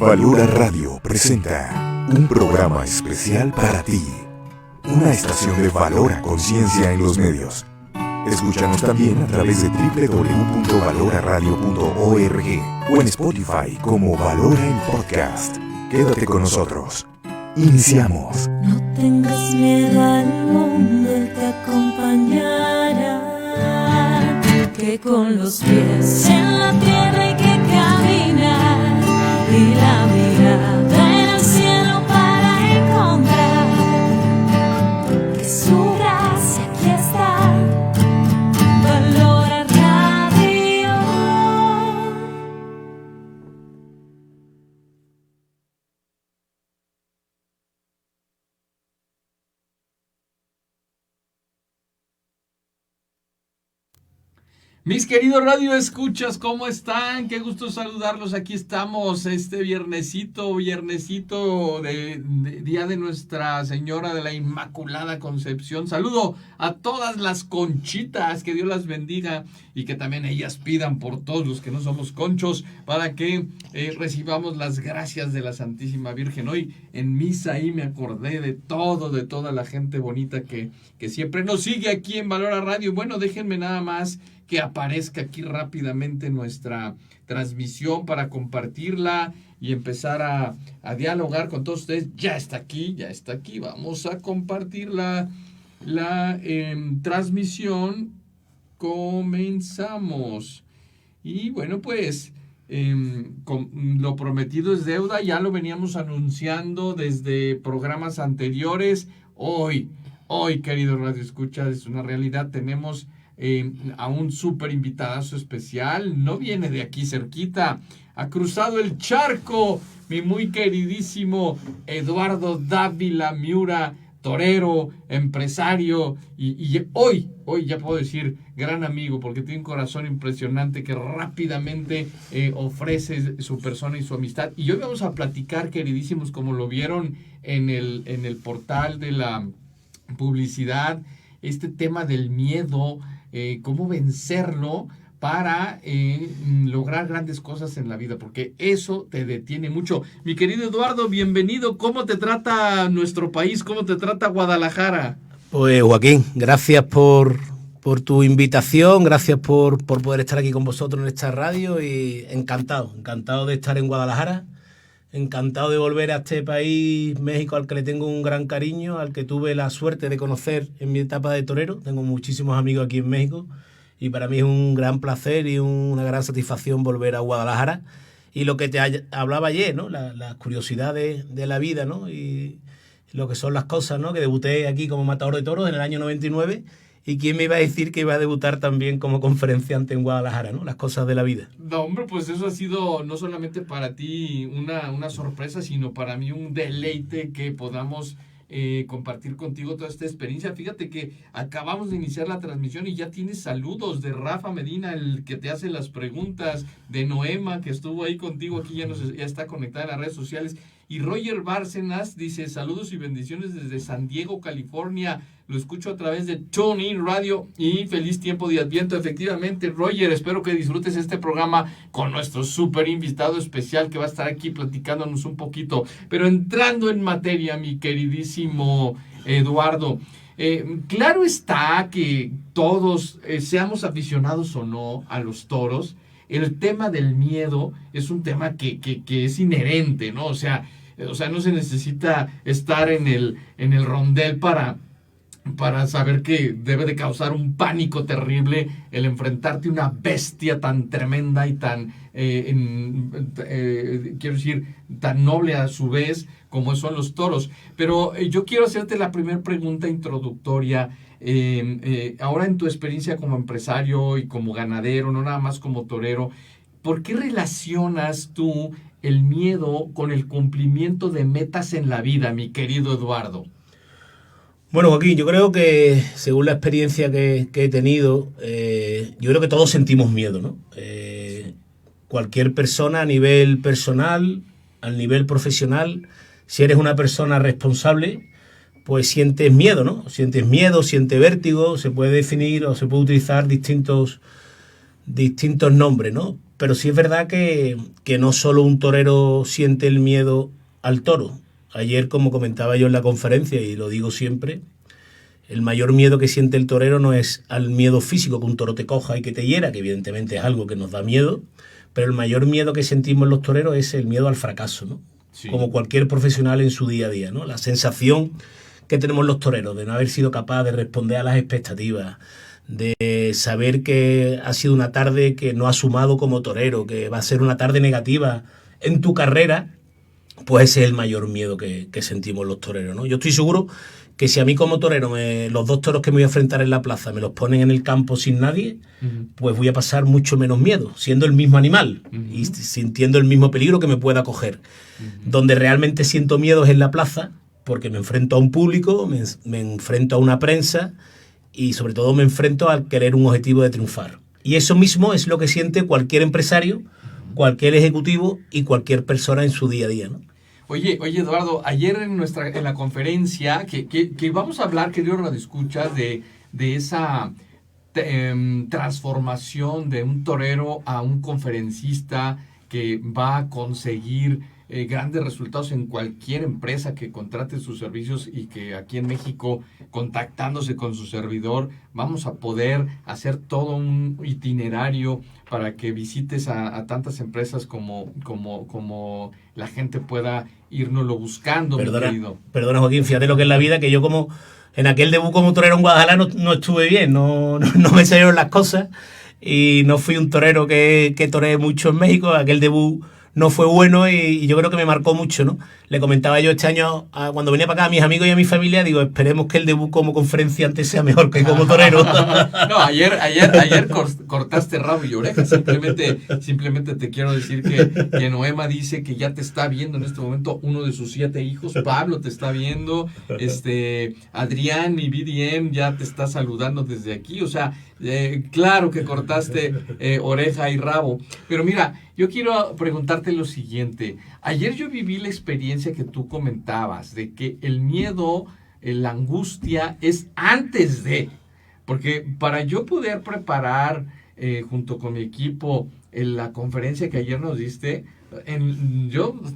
Valora Radio presenta un programa especial para ti. Una estación de valor a conciencia en los medios. Escúchanos también a través de www.valoraradio.org o en Spotify como Valora el Podcast. Quédate con nosotros. Iniciamos. No tengas miedo, al mundo Él te acompañará. Que con los pies en la tierra hay que caminar y la mirada en el cielo para encontrar que su gracia aquí está. Valora Radio. Mis queridos radio escuchas, ¿cómo están? Qué gusto saludarlos. Aquí estamos este viernesito de Día de Nuestra Señora de la Inmaculada Concepción. Saludo a todas las conchitas, que Dios las bendiga y que también ellas pidan por todos los que no somos conchos para que recibamos las gracias de la Santísima Virgen. Hoy en misa ahí me acordé de toda la gente bonita que siempre nos sigue aquí en Valora Radio. Bueno, déjenme nada más que aparezca aquí rápidamente nuestra transmisión para compartirla y empezar a dialogar con todos ustedes. Ya está aquí. Vamos a compartir la transmisión. Comenzamos. Y bueno, pues lo prometido es deuda. Ya lo veníamos anunciando desde programas anteriores. Hoy, querido Radio Escucha, es una realidad. Tenemos a un súper invitadazo especial. No viene de aquí cerquita, ha cruzado el charco, mi muy queridísimo Eduardo Dávila Miura, torero, empresario y hoy ya puedo decir gran amigo, porque tiene un corazón impresionante que rápidamente ofrece su persona y su amistad. Y hoy vamos a platicar, queridísimos, como lo vieron en el portal de la publicidad, este tema del miedo, cómo vencerlo para lograr grandes cosas en la vida, porque eso te detiene mucho. Mi querido Eduardo, bienvenido. ¿Cómo te trata nuestro país? ¿Cómo te trata Guadalajara? Pues Joaquín, gracias por tu invitación, gracias por poder estar aquí con vosotros en esta radio y encantado de estar en Guadalajara, encantado de volver a este país, México, al que le tengo un gran cariño, al que tuve la suerte de conocer en mi etapa de torero. Tengo muchísimos amigos aquí en México y para mí es un gran placer y una gran satisfacción volver a Guadalajara. Y lo que te hablaba ayer, ¿no? Las curiosidades de la vida, ¿no? Y lo que son las cosas, ¿no? Que debuté aquí como matador de toros en el año 99. ¿Y quién me iba a decir que iba a debutar también como conferenciante en Guadalajara, ¿no? Las cosas de la vida. No, hombre, pues eso ha sido no solamente para ti una sorpresa, sino para mí un deleite que podamos compartir contigo toda esta experiencia. Fíjate que acabamos de iniciar la transmisión y ya tienes saludos de Rafa Medina, el que te hace las preguntas, de Noema, que estuvo ahí contigo, aquí ya está conectada en las redes sociales. Y Roger Bárcenas dice, saludos y bendiciones desde San Diego, California. Lo escucho a través de TuneIn Radio y feliz tiempo de Adviento. Efectivamente, Roger, espero que disfrutes este programa con nuestro súper invitado especial que va a estar aquí platicándonos un poquito. Pero entrando en materia, mi queridísimo Eduardo, claro está que todos, seamos aficionados o no a los toros, el tema del miedo es un tema que es inherente, ¿no? O sea, no se necesita estar en el rondel para saber que debe de causar un pánico terrible el enfrentarte a una bestia tan tremenda y tan, quiero decir, tan noble a su vez como son los toros. Pero yo quiero hacerte la primera pregunta introductoria. Ahora en tu experiencia como empresario y como ganadero, no nada más como torero, ¿por qué relacionas tú el miedo con el cumplimiento de metas en la vida, mi querido Eduardo? Bueno, Joaquín, yo creo que según la experiencia que he tenido, yo creo que todos sentimos miedo, ¿no? Cualquier persona a nivel personal, a nivel profesional, si eres una persona responsable, pues sientes miedo, ¿no? Sientes miedo, sientes vértigo, se puede definir o se puede utilizar distintos nombres, ¿no? pero sí es verdad que no solo un torero siente el miedo al toro. Ayer, como comentaba yo en la conferencia, y lo digo siempre, el mayor miedo que siente el torero no es al miedo físico, que un toro te coja y que te hiera, que evidentemente es algo que nos da miedo, pero el mayor miedo que sentimos los toreros es el miedo al fracaso, ¿no? Sí. Como cualquier profesional en su día a día, ¿no? La sensación que tenemos los toreros de no haber sido capaz de responder a las expectativas, de saber que ha sido una tarde que no has sumado como torero, que va a ser una tarde negativa en tu carrera, pues ese es el mayor miedo que sentimos los toreros, ¿no? Yo estoy seguro que si a mí como torero los 2 toros que me voy a enfrentar en la plaza me los ponen en el campo sin nadie, pues voy a pasar mucho menos miedo, siendo el mismo animal y sintiendo el mismo peligro que me pueda coger. Donde realmente siento miedo es en la plaza, porque me enfrento a un público, me enfrento a una prensa y sobre todo me enfrento al querer un objetivo de triunfar. Y eso mismo es lo que siente cualquier empresario, cualquier ejecutivo y cualquier persona en su día a día, ¿no? Oye, Eduardo, ayer en la conferencia que vamos a hablar, querido radioescuchas, de esa transformación de un torero a un conferencista que va a conseguir grandes resultados en cualquier empresa que contrate sus servicios, y que aquí en México, contactándose con su servidor, vamos a poder hacer todo un itinerario para que visites a tantas empresas como la gente pueda irnoslo buscando. Perdona, Joaquín, fíjate lo que es la vida, que yo como en aquel debut como torero en Guadalajara no estuve bien, no me salieron las cosas y no fui un torero que toreé mucho en México. Aquel debut no fue bueno y yo creo que me marcó mucho, ¿no? Le comentaba yo este año, cuando venía para acá, a mis amigos y a mi familia, digo, esperemos que el debut como conferenciante sea mejor que como torero. No, ayer cortaste rabo y oreja. Simplemente te quiero decir que Noema dice que ya te está viendo en este momento uno de sus 7 hijos. Pablo te está viendo, Adrián y BDM ya te está saludando desde aquí. O sea, claro que cortaste oreja y rabo. Pero mira, yo quiero preguntarte lo siguiente. Ayer yo viví la experiencia que tú comentabas de que el miedo, la angustia es antes de, porque para yo poder preparar junto con mi equipo en la conferencia que ayer nos diste,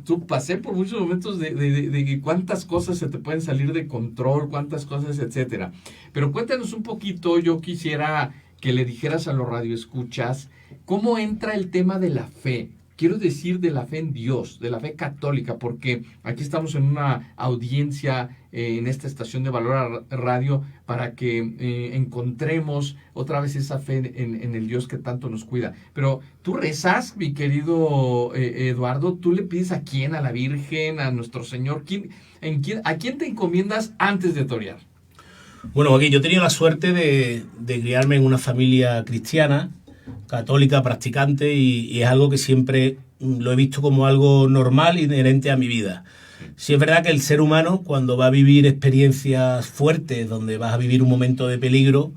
tú pasé por muchos momentos de cuántas cosas se te pueden salir de control, cuántas cosas, etcétera. Pero cuéntanos un poquito, yo quisiera que le dijeras a los radioescuchas cómo entra el tema de la fe. Quiero decir, de la fe en Dios, de la fe católica, porque aquí estamos en una audiencia en esta estación de Valora Radio para que encontremos otra vez esa fe en el Dios que tanto nos cuida. Pero tú rezas, mi querido Eduardo, ¿tú le pides a quién? ¿A la Virgen? ¿A nuestro Señor? ¿A quién te encomiendas antes de torear? Bueno, Joaquín, yo he tenido la suerte de criarme en una familia cristiana, católica, practicante, y es algo que siempre lo he visto como algo normal, inherente a mi vida. Sí es verdad que el ser humano, cuando va a vivir experiencias fuertes, donde vas a vivir un momento de peligro,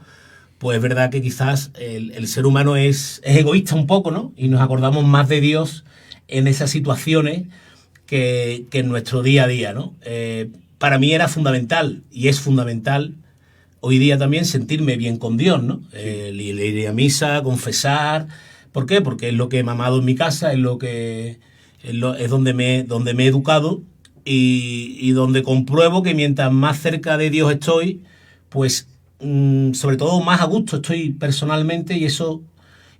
pues es verdad que quizás el ser humano es egoísta un poco, ¿no? Y nos acordamos más de Dios en esas situaciones que en nuestro día a día, ¿no? Para mí era fundamental, y es fundamental hoy día también, sentirme bien con Dios, ¿no? Ir a misa, confesar. ¿Por qué? Porque es lo que he mamado en mi casa, es donde me he educado y donde compruebo que mientras más cerca de Dios estoy, pues sobre todo más a gusto estoy personalmente, y eso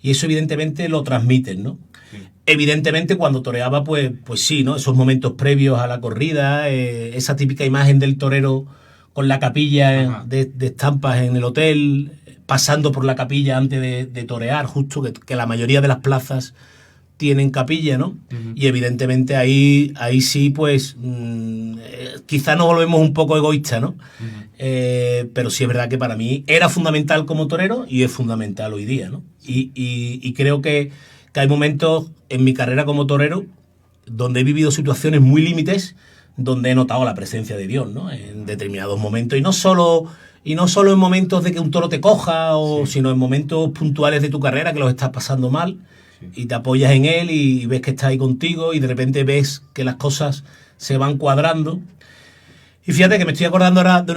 evidentemente lo transmiten, ¿no? Sí. Evidentemente cuando toreaba, pues sí, ¿no? Esos momentos previos a la corrida, esa típica imagen del torero con la capilla de estampas en el hotel, pasando por la capilla antes de torear, justo que la mayoría de las plazas tienen capilla, ¿no? Uh-huh. Y evidentemente ahí sí, pues quizá nos volvemos un poco egoístas, ¿no? Uh-huh. Pero sí es verdad que para mí era fundamental como torero y es fundamental hoy día, ¿no? Y creo que hay momentos en mi carrera como torero donde he vivido situaciones muy límites, donde he notado la presencia de Dios, ¿no? En determinados momentos, y no solo en momentos de que un toro te coja, sino en momentos puntuales de tu carrera que los estás pasando mal, y te apoyas en él y ves que está ahí contigo, y de repente ves que las cosas se van cuadrando. Y fíjate que me estoy acordando ahora de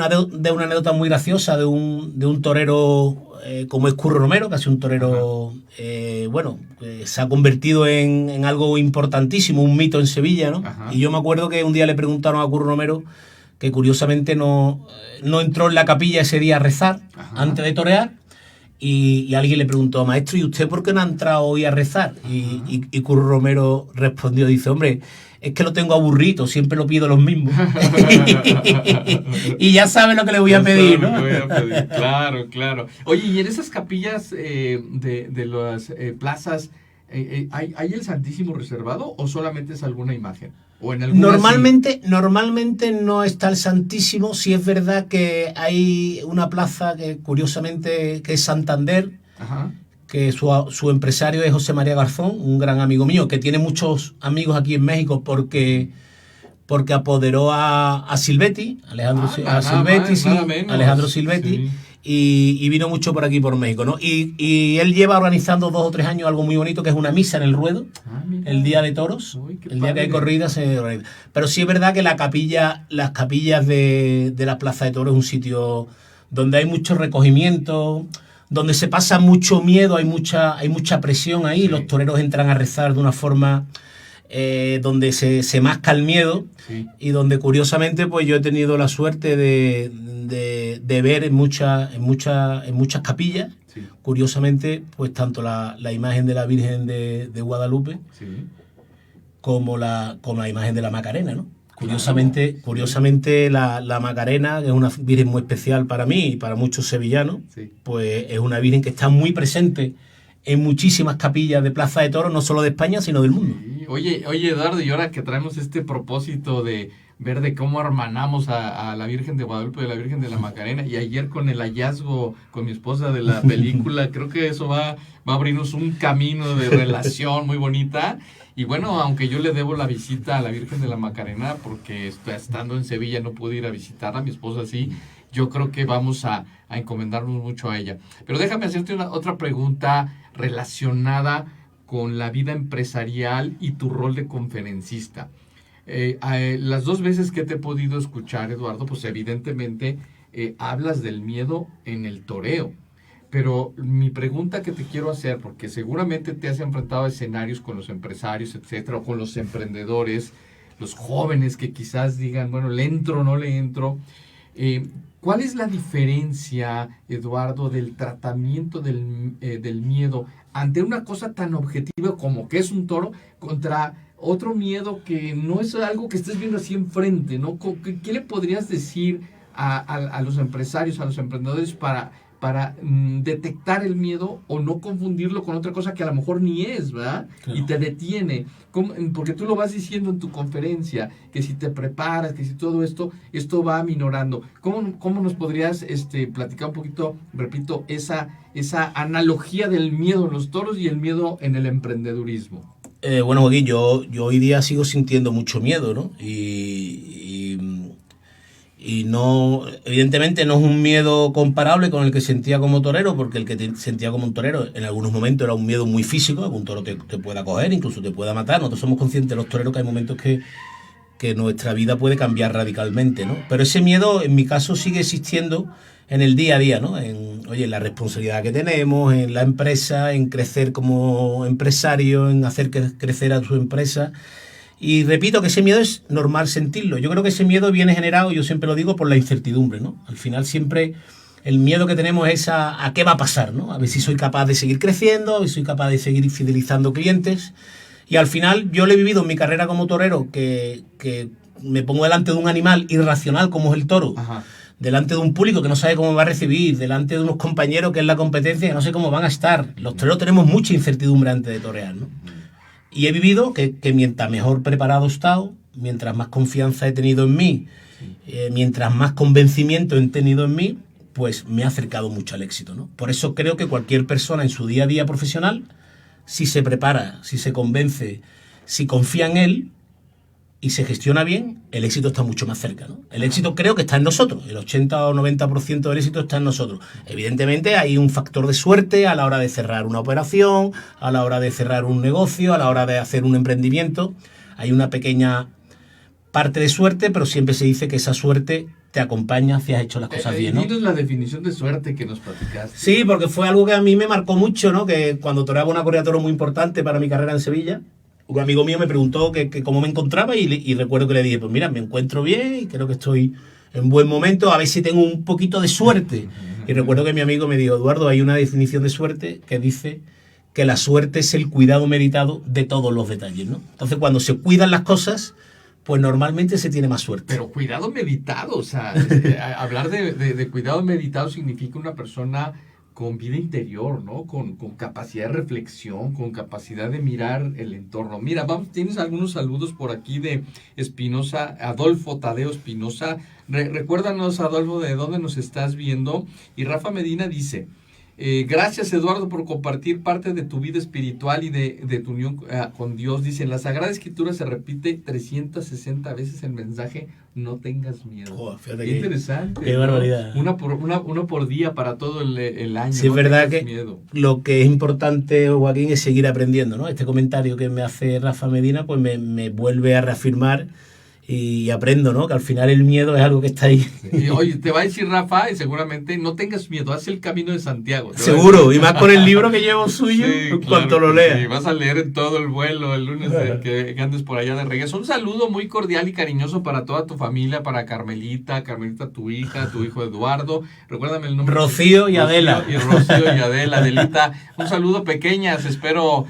una anécdota muy graciosa de un torero como es Curro Romero, que ha sido un torero, se ha convertido en algo importantísimo, un mito en Sevilla, ¿no? Ajá. Y yo me acuerdo que un día le preguntaron a Curro Romero que curiosamente no entró en la capilla ese día a rezar. Ajá. Antes de torear, y alguien le preguntó, maestro, ¿y usted por qué no ha entrado hoy a rezar? Y Curro Romero respondió, dice, hombre, es que lo tengo aburrido, siempre lo pido los mismos. Y ya sabe lo que le voy a pedir, ¿no? Claro, claro. Oye, ¿y en esas capillas de las plazas hay el Santísimo reservado o solamente es alguna imagen? ¿O en normalmente no está el Santísimo. Sí es verdad que hay una plaza que curiosamente que es Santander. Ajá. Que su empresario es José María Garzón, un gran amigo mío, que tiene muchos amigos aquí en México porque apoderó a Silvetti, Alejandro Silvetti, sí. Y vino mucho por aquí, por México, ¿no? Y él lleva organizando 2 o 3 años algo muy bonito, que es una misa en el ruedo, el día de toros, el día que hay corridas. Pero sí es verdad que las capillas de la Plaza de Toros es un sitio donde hay mucho recogimiento, donde se pasa mucho miedo, hay mucha presión ahí, sí. Los toreros entran a rezar de una forma donde se masca el miedo, sí. Y donde curiosamente pues yo he tenido la suerte de ver en muchas capillas, sí. Curiosamente pues tanto la imagen de la Virgen de Guadalupe, sí. como la imagen de la Macarena, ¿no? Curiosamente la Macarena, que es una virgen muy especial para mí y para muchos sevillanos, sí. Pues es una virgen que está muy presente en muchísimas capillas de Plaza de Toros, no solo de España, sino del mundo. Sí. Oye, Eduardo, y ahora que traemos este propósito de ver de cómo hermanamos a la Virgen de Guadalupe y a la Virgen de la Macarena, y ayer con el hallazgo con mi esposa de la película, creo que eso va a abrirnos un camino de relación muy bonita. Y bueno, aunque yo le debo la visita a la Virgen de la Macarena, porque estando en Sevilla no pude ir a visitarla, mi esposa sí, yo creo que vamos a encomendarnos mucho a ella. Pero déjame hacerte otra pregunta relacionada con la vida empresarial y tu rol de conferencista. Las 2 veces que te he podido escuchar, Eduardo, pues evidentemente hablas del miedo en el toreo. Pero mi pregunta que te quiero hacer, porque seguramente te has enfrentado a escenarios con los empresarios, etcétera, o con los emprendedores, los jóvenes que quizás digan, bueno, ¿le entro o no le entro? ¿Cuál es la diferencia, Eduardo, del tratamiento del miedo ante una cosa tan objetiva como que es un toro contra otro miedo que no es algo que estés viendo así enfrente, ¿no? ¿Qué le podrías decir a los empresarios, a los emprendedores para detectar el miedo o no confundirlo con otra cosa que a lo mejor ni es, ¿verdad? Claro. Y te detiene. Porque tú lo vas diciendo en tu conferencia, que si te preparas, que si todo esto va aminorando. ¿Cómo nos podrías platicar un poquito, repito, esa analogía del miedo en los toros y el miedo en el emprendedurismo? Bueno, Joaquín, yo hoy día sigo sintiendo mucho miedo, ¿no? Y no, evidentemente no es un miedo comparable con el que sentía como torero, porque el que sentía como un torero en algunos momentos era un miedo muy físico, que un toro te pueda coger, incluso te pueda matar. Nosotros somos conscientes, los toreros, que hay momentos que nuestra vida puede cambiar radicalmente, ¿no? Pero ese miedo, en mi caso, sigue existiendo en el día a día, ¿no? En la responsabilidad que tenemos, en la empresa, en crecer como empresario, en hacer crecer a tu empresa. Y repito que ese miedo es normal sentirlo. Yo creo que ese miedo viene generado, yo siempre lo digo, por la incertidumbre, ¿no? Al final siempre el miedo que tenemos es a qué va a pasar, ¿no? A ver si soy capaz de seguir creciendo, a ver si soy capaz de seguir fidelizando clientes. Y al final yo lo he vivido en mi carrera como torero, que me pongo delante de un animal irracional como es el toro. Ajá. Delante de un público que no sabe cómo va a recibir, delante de unos compañeros que es la competencia que no sé cómo van a estar. Los toreros tenemos mucha incertidumbre antes de torear, ¿no? Y he vivido que mientras mejor preparado he estado, mientras más confianza he tenido en mí, mientras más convencimiento he tenido en mí, pues me ha acercado mucho al éxito, ¿no? Por eso creo que cualquier persona en su día a día profesional, si se prepara, si se convence, si confía en él y se gestiona bien, el éxito está mucho más cerca, ¿no? El éxito creo que está en nosotros, el 80 o 90% del éxito está en nosotros. Evidentemente hay un factor de suerte a la hora de cerrar una operación, a la hora de cerrar un negocio, a la hora de hacer un emprendimiento. Hay una pequeña parte de suerte, pero siempre se dice que esa suerte te acompaña si has hecho las cosas bien, ¿no? Dinos la definición de suerte que nos platicaste. Sí, porque fue algo que a mí me marcó mucho, ¿no? Que cuando toreaba una corrida de toros muy importante para mi carrera en Sevilla, un amigo mío me preguntó que cómo me encontraba y recuerdo que le dije, pues mira, me encuentro bien y creo que estoy en buen momento, a ver si tengo un poquito de suerte. Y recuerdo que mi amigo me dijo, Eduardo, hay una definición de suerte que dice que la suerte es el cuidado meditado de todos los detalles, ¿no? Entonces, cuando se cuidan las cosas, pues normalmente se tiene más suerte. Pero cuidado meditado, o sea, hablar de cuidado meditado significa una persona con vida interior, ¿no? Con capacidad de reflexión, con capacidad de mirar el entorno. Mira, tienes algunos saludos por aquí de Espinosa, Adolfo Tadeo Espinosa. Recuérdanos, Adolfo, de dónde nos estás viendo. Y Rafa Medina dice, gracias, Eduardo, por compartir parte de tu vida espiritual y de tu unión con Dios. Dice, en la Sagrada Escritura se repite 360 veces el mensaje, no tengas miedo. Oh, fíjate qué interesante. Qué barbaridad. Uno por día para todo el año. Sí, no es verdad que miedo. Lo que es importante, Joaquín, es seguir aprendiendo, ¿no? Este comentario que me hace Rafa Medina, pues me vuelve a reafirmar y aprendo, ¿no? Que al final el miedo es algo que está ahí. Sí, oye, te va a decir Rafa, y seguramente no tengas miedo, haz el camino de Santiago. Seguro, y más con el libro que llevo suyo, sí, en cuanto lo leas. Sí, vas a leer en todo el vuelo el lunes que andes por allá de regreso. Un saludo muy cordial y cariñoso para toda tu familia, para Carmelita, tu hija, tu hijo Eduardo. Recuérdame el nombre. Rocío y Adela. Rocío y Adela, Adelita. Un saludo, pequeñas, espero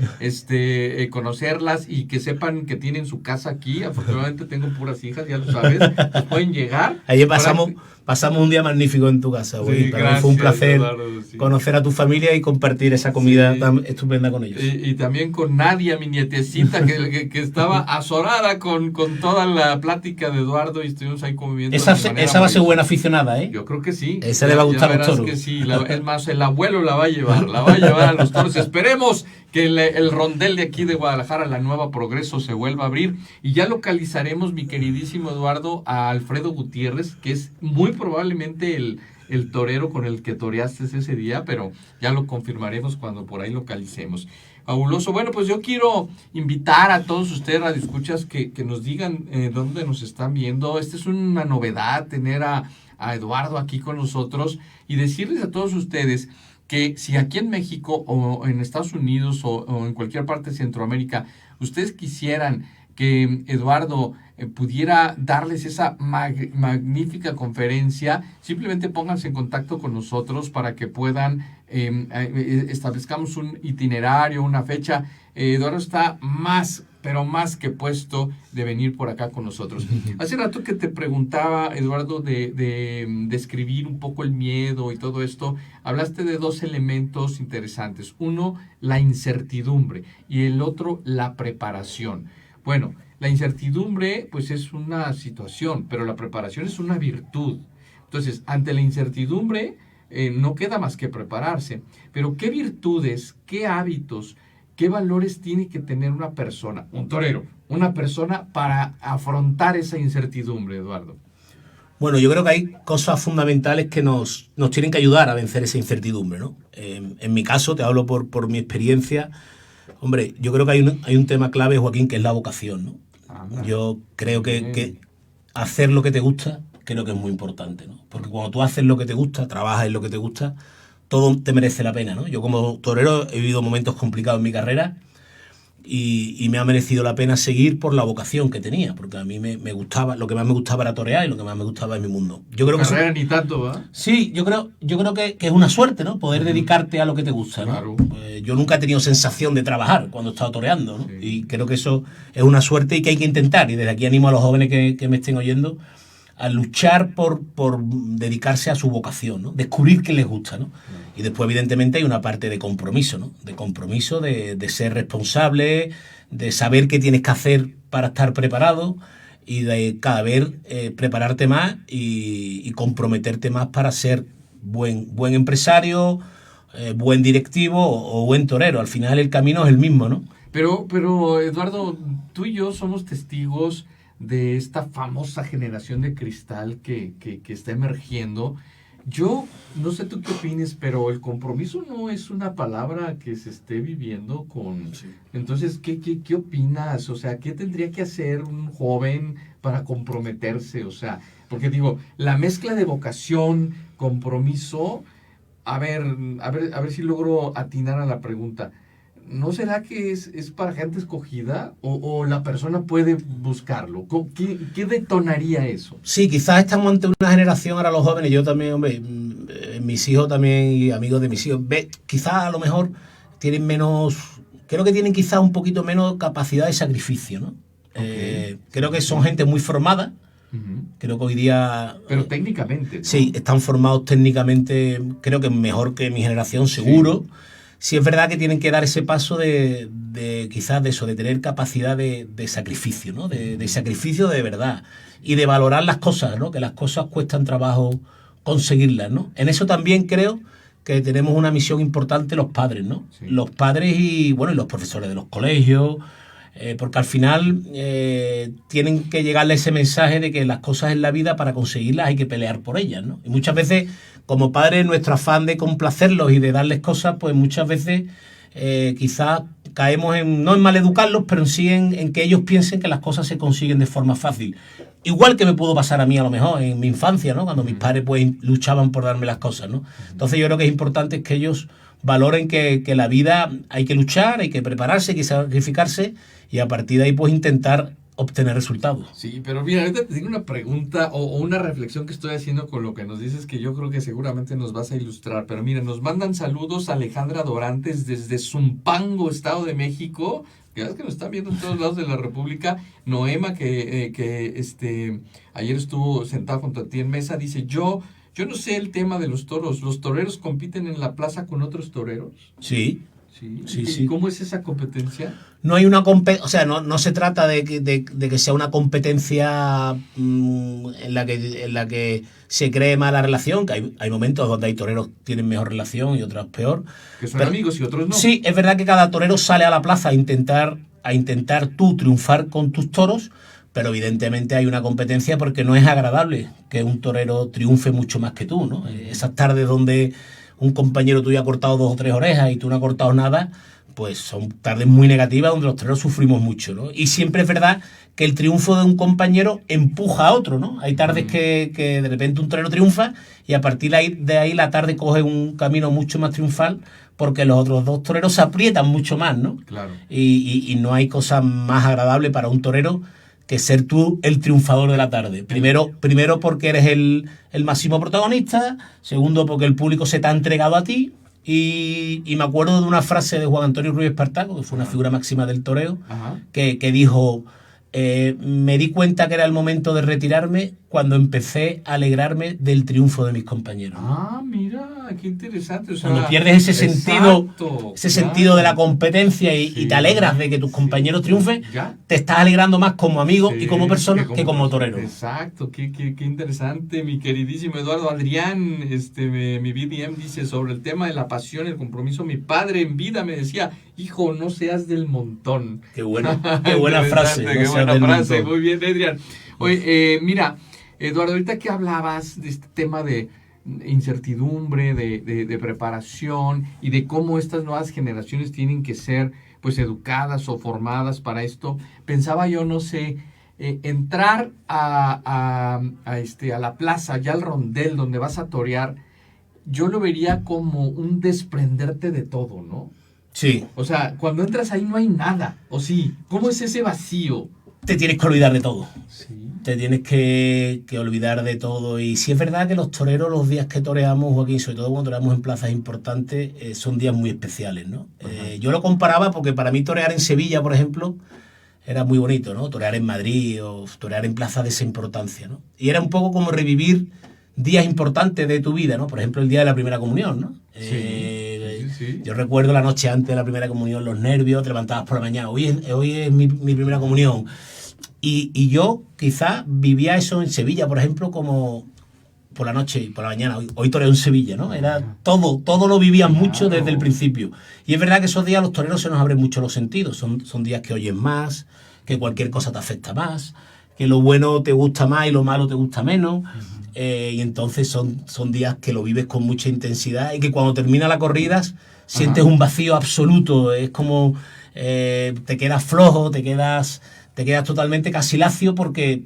conocerlas y que sepan que tienen su casa aquí. Afortunadamente tengo puras hijas, ya lo sabes, pues pueden llegar. Ayer pasamos un día magnífico en tu casa, güey. Sí, Para gracias, mí fue un placer Eduardo, sí. conocer a tu familia y compartir esa comida tan estupenda con ellos. Y también con Nadia, mi nietecita, que estaba azorada con toda la plática de Eduardo y estuvimos ahí conviviendo. Esa va a ser buena aficionada, ¿eh? Yo creo que sí. Esa le va a gustar a los toros. Que sí, es más, el abuelo la va a llevar a los toros. Esperemos que el rondel de aquí de Guadalajara, la Nueva Progreso, se vuelva a abrir y ya localizaremos, mi queridísimo Eduardo, a Alfredo Gutiérrez, que es muy probablemente el torero con el que toreaste ese día, pero ya lo confirmaremos cuando por ahí localicemos. Fabuloso. Bueno, pues yo quiero invitar a todos ustedes, radioescuchas, que nos digan dónde nos están viendo. Esta es una novedad, tener a Eduardo aquí con nosotros y decirles a todos ustedes que si aquí en México o en Estados Unidos o en cualquier parte de Centroamérica ustedes quisieran que Eduardo pudiera darles esa magnífica conferencia, simplemente pónganse en contacto con nosotros para que puedan establezcamos un itinerario, una fecha. Eduardo está pero más que puesto de venir por acá con nosotros. Hace rato que te preguntaba, Eduardo, de describir un poco el miedo y todo esto, hablaste de dos elementos interesantes. Uno, la incertidumbre, y el otro, la preparación. Bueno, la incertidumbre, pues es una situación, pero la preparación es una virtud. Entonces, ante la incertidumbre, no queda más que prepararse. Pero, ¿qué virtudes, qué hábitos, qué valores tiene que tener una persona, un torero, una persona para afrontar esa incertidumbre, Eduardo? Bueno, yo creo que hay cosas fundamentales que nos tienen que ayudar a vencer esa incertidumbre, ¿no? En mi caso, te hablo por mi experiencia. Hombre, yo creo que hay un tema clave, Joaquín, que es la vocación, ¿no? Yo creo que hacer lo que te gusta, creo que es muy importante, ¿no? Porque cuando tú haces lo que te gusta, trabajas en lo que te gusta, todo te merece la pena, ¿no? Yo como torero he vivido momentos complicados en mi carrera y me ha merecido la pena seguir por la vocación que tenía, porque a mí me gustaba, lo que más me gustaba era torear y lo que más me gustaba es mi mundo. Yo creo carrera ni tanto, ¿verdad? Sí, yo creo que es una suerte, ¿no? Poder dedicarte a lo que te gusta, ¿no? Claro. Yo nunca he tenido sensación de trabajar cuando he estado toreando, ¿no? Sí. Y creo que eso es una suerte y que hay que intentar. Y desde aquí animo a los jóvenes que me estén oyendo a luchar por dedicarse a su vocación, ¿no? Descubrir qué les gusta, ¿no? Y después, evidentemente, hay una parte de compromiso, ¿no? De compromiso, de ser responsable, de saber qué tienes que hacer para estar preparado y de cada vez prepararte más y comprometerte más para ser buen empresario, buen directivo o buen torero. Al final el camino es el mismo, ¿no? Pero Eduardo, tú y yo somos testigos de esta famosa generación de cristal que está emergiendo. Yo no sé tú qué opines, pero el compromiso no es una palabra que se esté viviendo con... Sí. Entonces, ¿qué opinas? O sea, ¿qué tendría que hacer un joven para comprometerse? O sea, porque digo, la mezcla de vocación, compromiso, a ver si logro atinar a la pregunta. ¿No será que es para gente escogida o la persona puede buscarlo? ¿Qué detonaría eso? Sí, quizás estamos ante una generación, ahora los jóvenes, yo también, hombre, mis hijos también y amigos de mis hijos, quizás a lo mejor tienen menos, creo que tienen quizás un poquito menos capacidad de sacrificio, ¿no? Okay. Creo que son gente muy formada. Uh-huh. Creo que hoy día... Pero técnicamente, ¿no? Sí, están formados técnicamente, creo que mejor que mi generación, seguro. Sí es verdad que tienen que dar ese paso de quizás de eso, de tener capacidad de sacrificio, ¿no? De sacrificio de verdad. Y de valorar las cosas, ¿no? Que las cosas cuestan trabajo conseguirlas, ¿no? En eso también creo que tenemos una misión importante los padres, ¿no? Sí. Los padres y los profesores de los colegios, porque al final tienen que llegarle ese mensaje de que las cosas en la vida, para conseguirlas hay que pelear por ellas, ¿no? Y muchas veces, como padres, nuestro afán de complacerlos y de darles cosas, pues muchas veces quizás caemos no en maleducarlos, pero sí en que ellos piensen que las cosas se consiguen de forma fácil. Igual que me pudo pasar a mí a lo mejor en mi infancia, ¿no? Cuando mis padres pues luchaban por darme las cosas, ¿no? Entonces yo creo que es importante que ellos valoren que la vida hay que luchar, hay que prepararse, hay que sacrificarse y a partir de ahí pues intentar obtener resultados. Sí, pero mira, ahorita te tengo una pregunta o una reflexión que estoy haciendo con lo que nos dices, que yo creo que seguramente nos vas a ilustrar. Pero mira, nos mandan saludos a Alejandra Dorantes desde Zumpango, Estado de México, que es que nos están viendo en todos lados de la República. Noema, que ayer estuvo sentado junto a ti en mesa, dice, yo no sé el tema de los toros. ¿Los toreros compiten en la plaza con otros toreros? Sí. Sí. ¿Cómo es esa competencia? No hay una competencia, o sea, no se trata de que sea una competencia en la que se cree mala relación, que hay momentos donde hay toreros que tienen mejor relación y otros peor. Que son amigos y otros no. Sí, es verdad que cada torero sale a la plaza a intentar tú triunfar con tus toros, pero evidentemente hay una competencia porque no es agradable que un torero triunfe mucho más que tú, ¿no? Esas tardes donde un compañero tuyo ha cortado 2 o 3 orejas y tú no has cortado nada, pues son tardes muy negativas donde los toreros sufrimos mucho, ¿no? Y siempre es verdad que el triunfo de un compañero empuja a otro, ¿no? Hay tardes que de repente un torero triunfa y a partir de ahí la tarde coge un camino mucho más triunfal porque los otros 2 toreros se aprietan mucho más, ¿no? Claro. Y no hay cosa más agradable para un torero que ser tú el triunfador de la tarde. Primero porque eres el máximo protagonista, segundo porque el público se te ha entregado a ti, y me acuerdo de una frase de Juan Antonio Ruiz Espartaco, que fue una figura máxima del toreo, que dijo, me di cuenta que era el momento de retirarme cuando empecé a alegrarme del triunfo de mis compañeros. Ah, mira, qué interesante. O sea, cuando pierdes ese sentido de la competencia y te alegras de que tus compañeros triunfen, te estás alegrando más como amigo y como persona que como torero. Exacto, qué interesante, mi queridísimo Eduardo. Adrián, mi BDM dice sobre el tema de la pasión, el compromiso. Mi padre en vida me decía, hijo, no seas del montón. Qué buena frase. Qué buena frase, muy bien, Adrián. Oye, mira, Eduardo, ahorita que hablabas de este tema de incertidumbre, de preparación y de cómo estas nuevas generaciones tienen que ser pues educadas o formadas para esto, pensaba yo, no sé, entrar a la plaza, ya al rondel donde vas a torear, yo lo vería como un desprenderte de todo, ¿no? Sí. O sea, cuando entras ahí no hay nada, ¿o sí? ¿Cómo es ese vacío? Te tienes que olvidar de todo. Sí. Te tienes que olvidar de todo. Y sí es verdad que los toreros, los días que toreamos, Joaquín, sobre todo cuando toreamos en plazas importantes, son días muy especiales, ¿no? Yo lo comparaba porque para mí torear en Sevilla, por ejemplo, era muy bonito, ¿no? Torear en Madrid o torear en plazas de esa importancia, ¿no? Y era un poco como revivir días importantes de tu vida, ¿no? Por ejemplo, el día de la primera comunión, ¿no? Sí. Yo recuerdo la noche antes de la primera comunión, los nervios, te levantabas por la mañana, hoy es mi primera comunión. Y yo quizás vivía eso en Sevilla, por ejemplo, como por la noche y por la mañana. Hoy toreo en Sevilla, ¿no? Era todo lo vivías mucho desde el principio. Y es verdad que esos días a los toreros se nos abren mucho los sentidos. Son días que oyes más, que cualquier cosa te afecta más, que lo bueno te gusta más y lo malo te gusta menos. Y entonces son días que lo vives con mucha intensidad y que cuando termina la corrida sientes un vacío absoluto. Es como te quedas flojo, te quedas te quedas totalmente casi lacio porque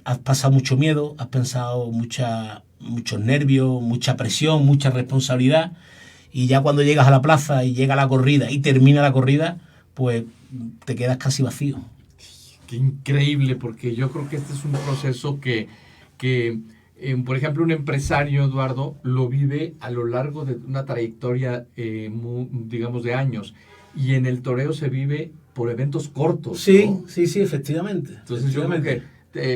has pasado mucho miedo, has pensado muchos nervios, mucha presión, mucha responsabilidad, y ya cuando llegas a la plaza y llega la corrida y termina la corrida, pues te quedas casi vacío. Qué increíble, porque yo creo que este es un proceso que por ejemplo, un empresario, Eduardo, lo vive a lo largo de una trayectoria, digamos, de años, y en el toreo se vive por eventos cortos, Sí, ¿no? sí, efectivamente. Entonces yo creo que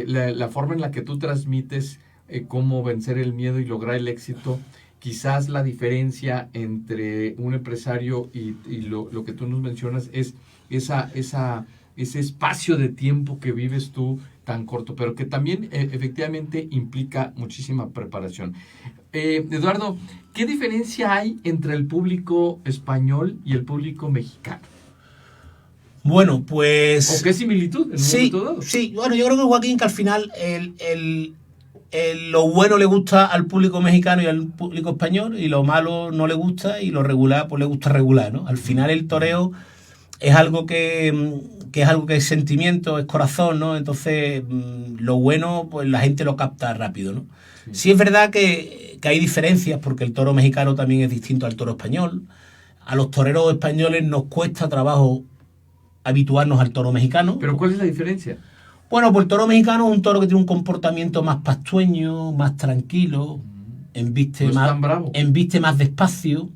la forma en la que tú transmites cómo vencer el miedo y lograr el éxito, quizás la diferencia entre un empresario y lo que tú nos mencionas es ese espacio de tiempo que vives tú tan corto, pero que también efectivamente implica muchísima preparación. Eduardo, ¿qué diferencia hay entre el público español y el público mexicano? Bueno, pues... ¿O qué similitud en un momento dado? Sí, bueno, yo creo que Joaquín, que al final lo bueno le gusta al público mexicano y al público español, y lo malo no le gusta, y lo regular pues le gusta regular, ¿no? Al final el toreo es algo que es sentimiento, es corazón, ¿no? Entonces lo bueno pues la gente lo capta rápido, ¿no? Sí es verdad que hay diferencias, porque el toro mexicano también es distinto al toro español. A los toreros españoles nos cuesta trabajo habituarnos al toro mexicano. ¿Pero cuál es la diferencia? Bueno, pues el toro mexicano es un toro que tiene un comportamiento más pastueño, más tranquilo, embiste más despacio.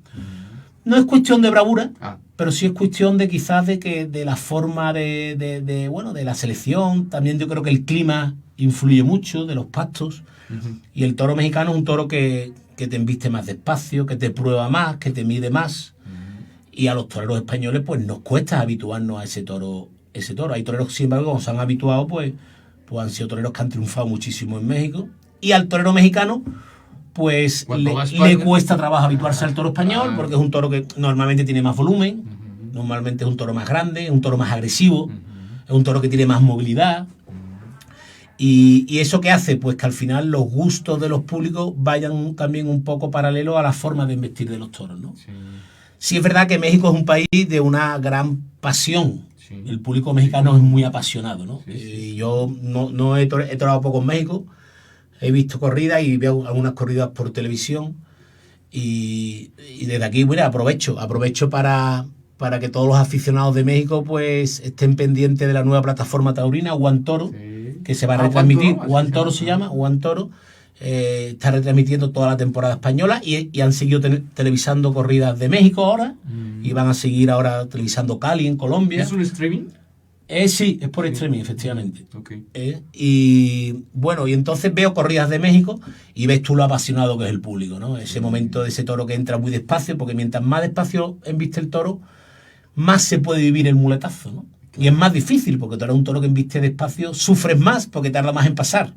No es cuestión de bravura, pero sí es cuestión de quizás de la forma de la selección. También yo creo que el clima influye mucho, de los pastos. Uh-huh. Y el toro mexicano es un toro que te embiste más despacio, que te prueba más, que te mide más. Y a los toreros españoles pues nos cuesta habituarnos a ese toro. Hay toreros, sin embargo, cuando se han habituado, pues han sido toreros que han triunfado muchísimo en México. Y al torero mexicano, pues le cuesta trabajo habituarse al toro español, porque es un toro que normalmente tiene más volumen, normalmente es un toro más grande, es un toro más agresivo, es un toro que tiene más movilidad. Y eso que hace, pues que al final los gustos de los públicos vayan también un poco paralelo a la forma de investir de los toros, ¿no? Sí es verdad que México es un país de una gran pasión. Sí. El público mexicano es muy apasionado, ¿no? Sí. Yo no he torado poco en México, he visto corridas y veo algunas corridas por televisión, y desde aquí, mira, aprovecho para que todos los aficionados de México pues estén pendientes de la nueva plataforma taurina One Toro, que se va a retransmitir. One Toro se llama, One Toro. Está retransmitiendo toda la temporada española y han seguido televisando corridas de México ahora, y van a seguir ahora televisando Cali en Colombia. ¿Es un streaming? Sí, es por streaming, efectivamente. Y bueno, y entonces veo corridas de México y ves tú lo apasionado que es el público, ¿no? Ese momento de ese toro que entra muy despacio, porque mientras más despacio embiste el toro, más se puede vivir el muletazo, ¿no? Y es más difícil, porque tú eres un toro que embiste despacio, sufres más porque tarda más en pasar.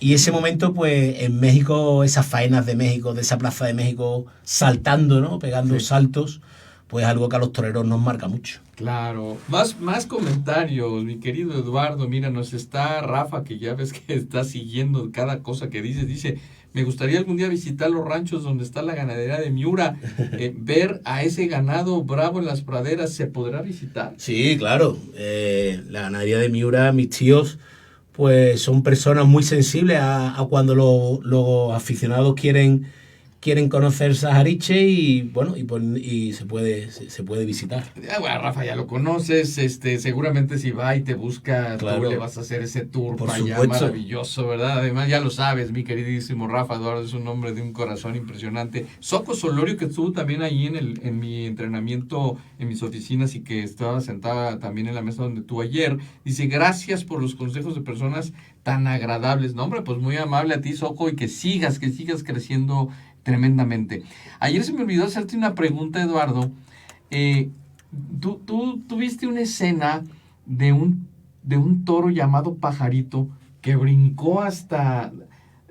Y ese momento, pues en México, esas faenas de México, de esa plaza de México, saltando, ¿no? Pegando saltos, pues algo que a los toreros nos marca mucho. Claro. Más comentarios, mi querido Eduardo. Mira, nos está Rafa, que ya ves que está siguiendo cada cosa que dices. Dice, me gustaría algún día visitar los ranchos donde está la ganadería de Miura, ver a ese ganado bravo en las praderas. ¿Se podrá visitar? Sí, claro. La ganadería de Miura, mis tíos, pues son personas muy sensibles a cuando los aficionados quieren conocer Sahariche, y bueno, y se puede visitar. Bueno, Rafa, ya lo conoces, seguramente si va y te busca, claro, tú le vas a hacer ese tour para allá maravilloso, ¿verdad? Además, ya lo sabes, mi queridísimo Rafa Eduardo es un hombre de un corazón impresionante. Soco Solorio, que estuvo también ahí en mi entrenamiento, en mis oficinas, y que estaba sentada también en la mesa donde tú ayer, dice, gracias por los consejos de personas tan agradables. No, hombre, pues muy amable a ti, Soco, y que sigas creciendo tremendamente. Ayer se me olvidó hacerte una pregunta, Eduardo. Tú tuviste una escena de un toro llamado Pajarito que brincó hasta...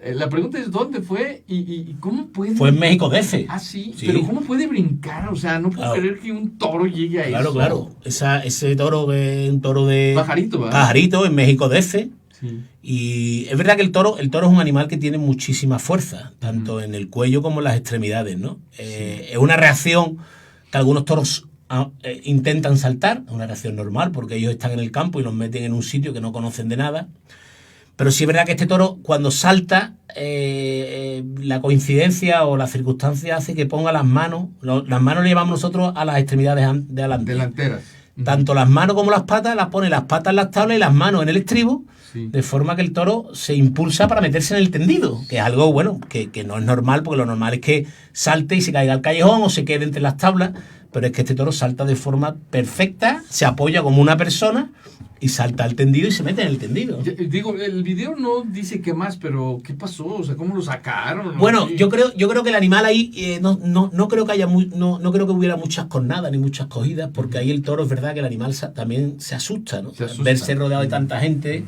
la pregunta es, ¿dónde fue y cómo puede...? Fue en México DF. Sí, pero ¿cómo puede brincar? O sea, no puedo creer que un toro llegue a eso. Claro. Ese toro es un toro de... Pajarito, ¿verdad? Pajarito, en México DF. Sí. Y es verdad que el toro es un animal que tiene muchísima fuerza, tanto en el cuello como en las extremidades, ¿no? Es una reacción que algunos toros intentan saltar, una reacción normal, porque ellos están en el campo y los meten en un sitio que no conocen de nada. Pero sí es verdad que este toro, cuando salta, la coincidencia o la circunstancia hace que ponga las manos. Las manos le llevamos nosotros a las extremidades de adelante. Delanteras. Tanto las manos como las patas, las pone las patas en las tablas y las manos en el estribo, Sí. de forma que el toro se impulsa para meterse en el tendido, que es algo, bueno, que no es normal, porque lo normal es que salte y se caiga al callejón o se quede entre las tablas, pero es que este toro salta de forma perfecta, se apoya como una persona y salta al tendido y se mete en el tendido. Digo, el video no dice qué más, pero ¿qué pasó? O sea, ¿cómo lo sacaron? Bueno, Sí. yo creo que el animal ahí no creo que haya no creo que hubiera muchas cornadas ni muchas cogidas, porque ahí el toro es verdad que el animal también se asusta, ¿no? Se asusta. Verse rodeado de tanta gente,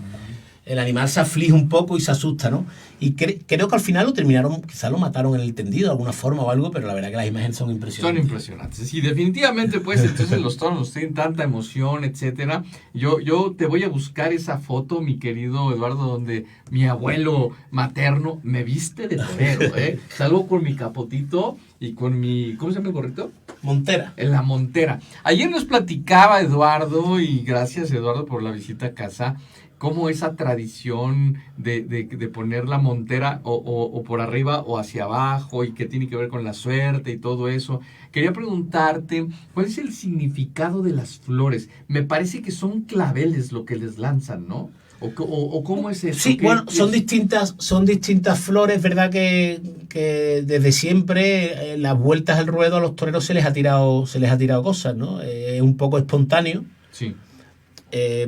el animal se aflige un poco y se asusta, ¿no? Y creo que al final lo terminaron, quizás lo mataron en el tendido de alguna forma o algo, pero la verdad que las imágenes son Son impresionantes. impresionantes. Sí, definitivamente, pues, entonces los toros tienen tanta emoción, etcétera. Yo te voy a buscar esa foto, mi querido Eduardo, donde mi abuelo materno me viste de torero, ¿eh? Salgo con mi capotito y con mi, ¿cómo se llama el gorrito? Montera. En la montera. Ayer nos platicaba Eduardo, y gracias Eduardo por la visita a casa, cómo esa tradición de poner la montera o por arriba o hacia abajo y que tiene que ver con la suerte y todo eso. Quería preguntarte, ¿cuál es el significado de las flores? Me parece que son claveles lo que les lanzan, ¿no? ¿O cómo es eso? Sí, bueno, son distintas flores, ¿verdad? Que desde siempre las vueltas al ruedo a los toreros se les ha tirado cosas, ¿no? Es un poco espontáneo. Sí.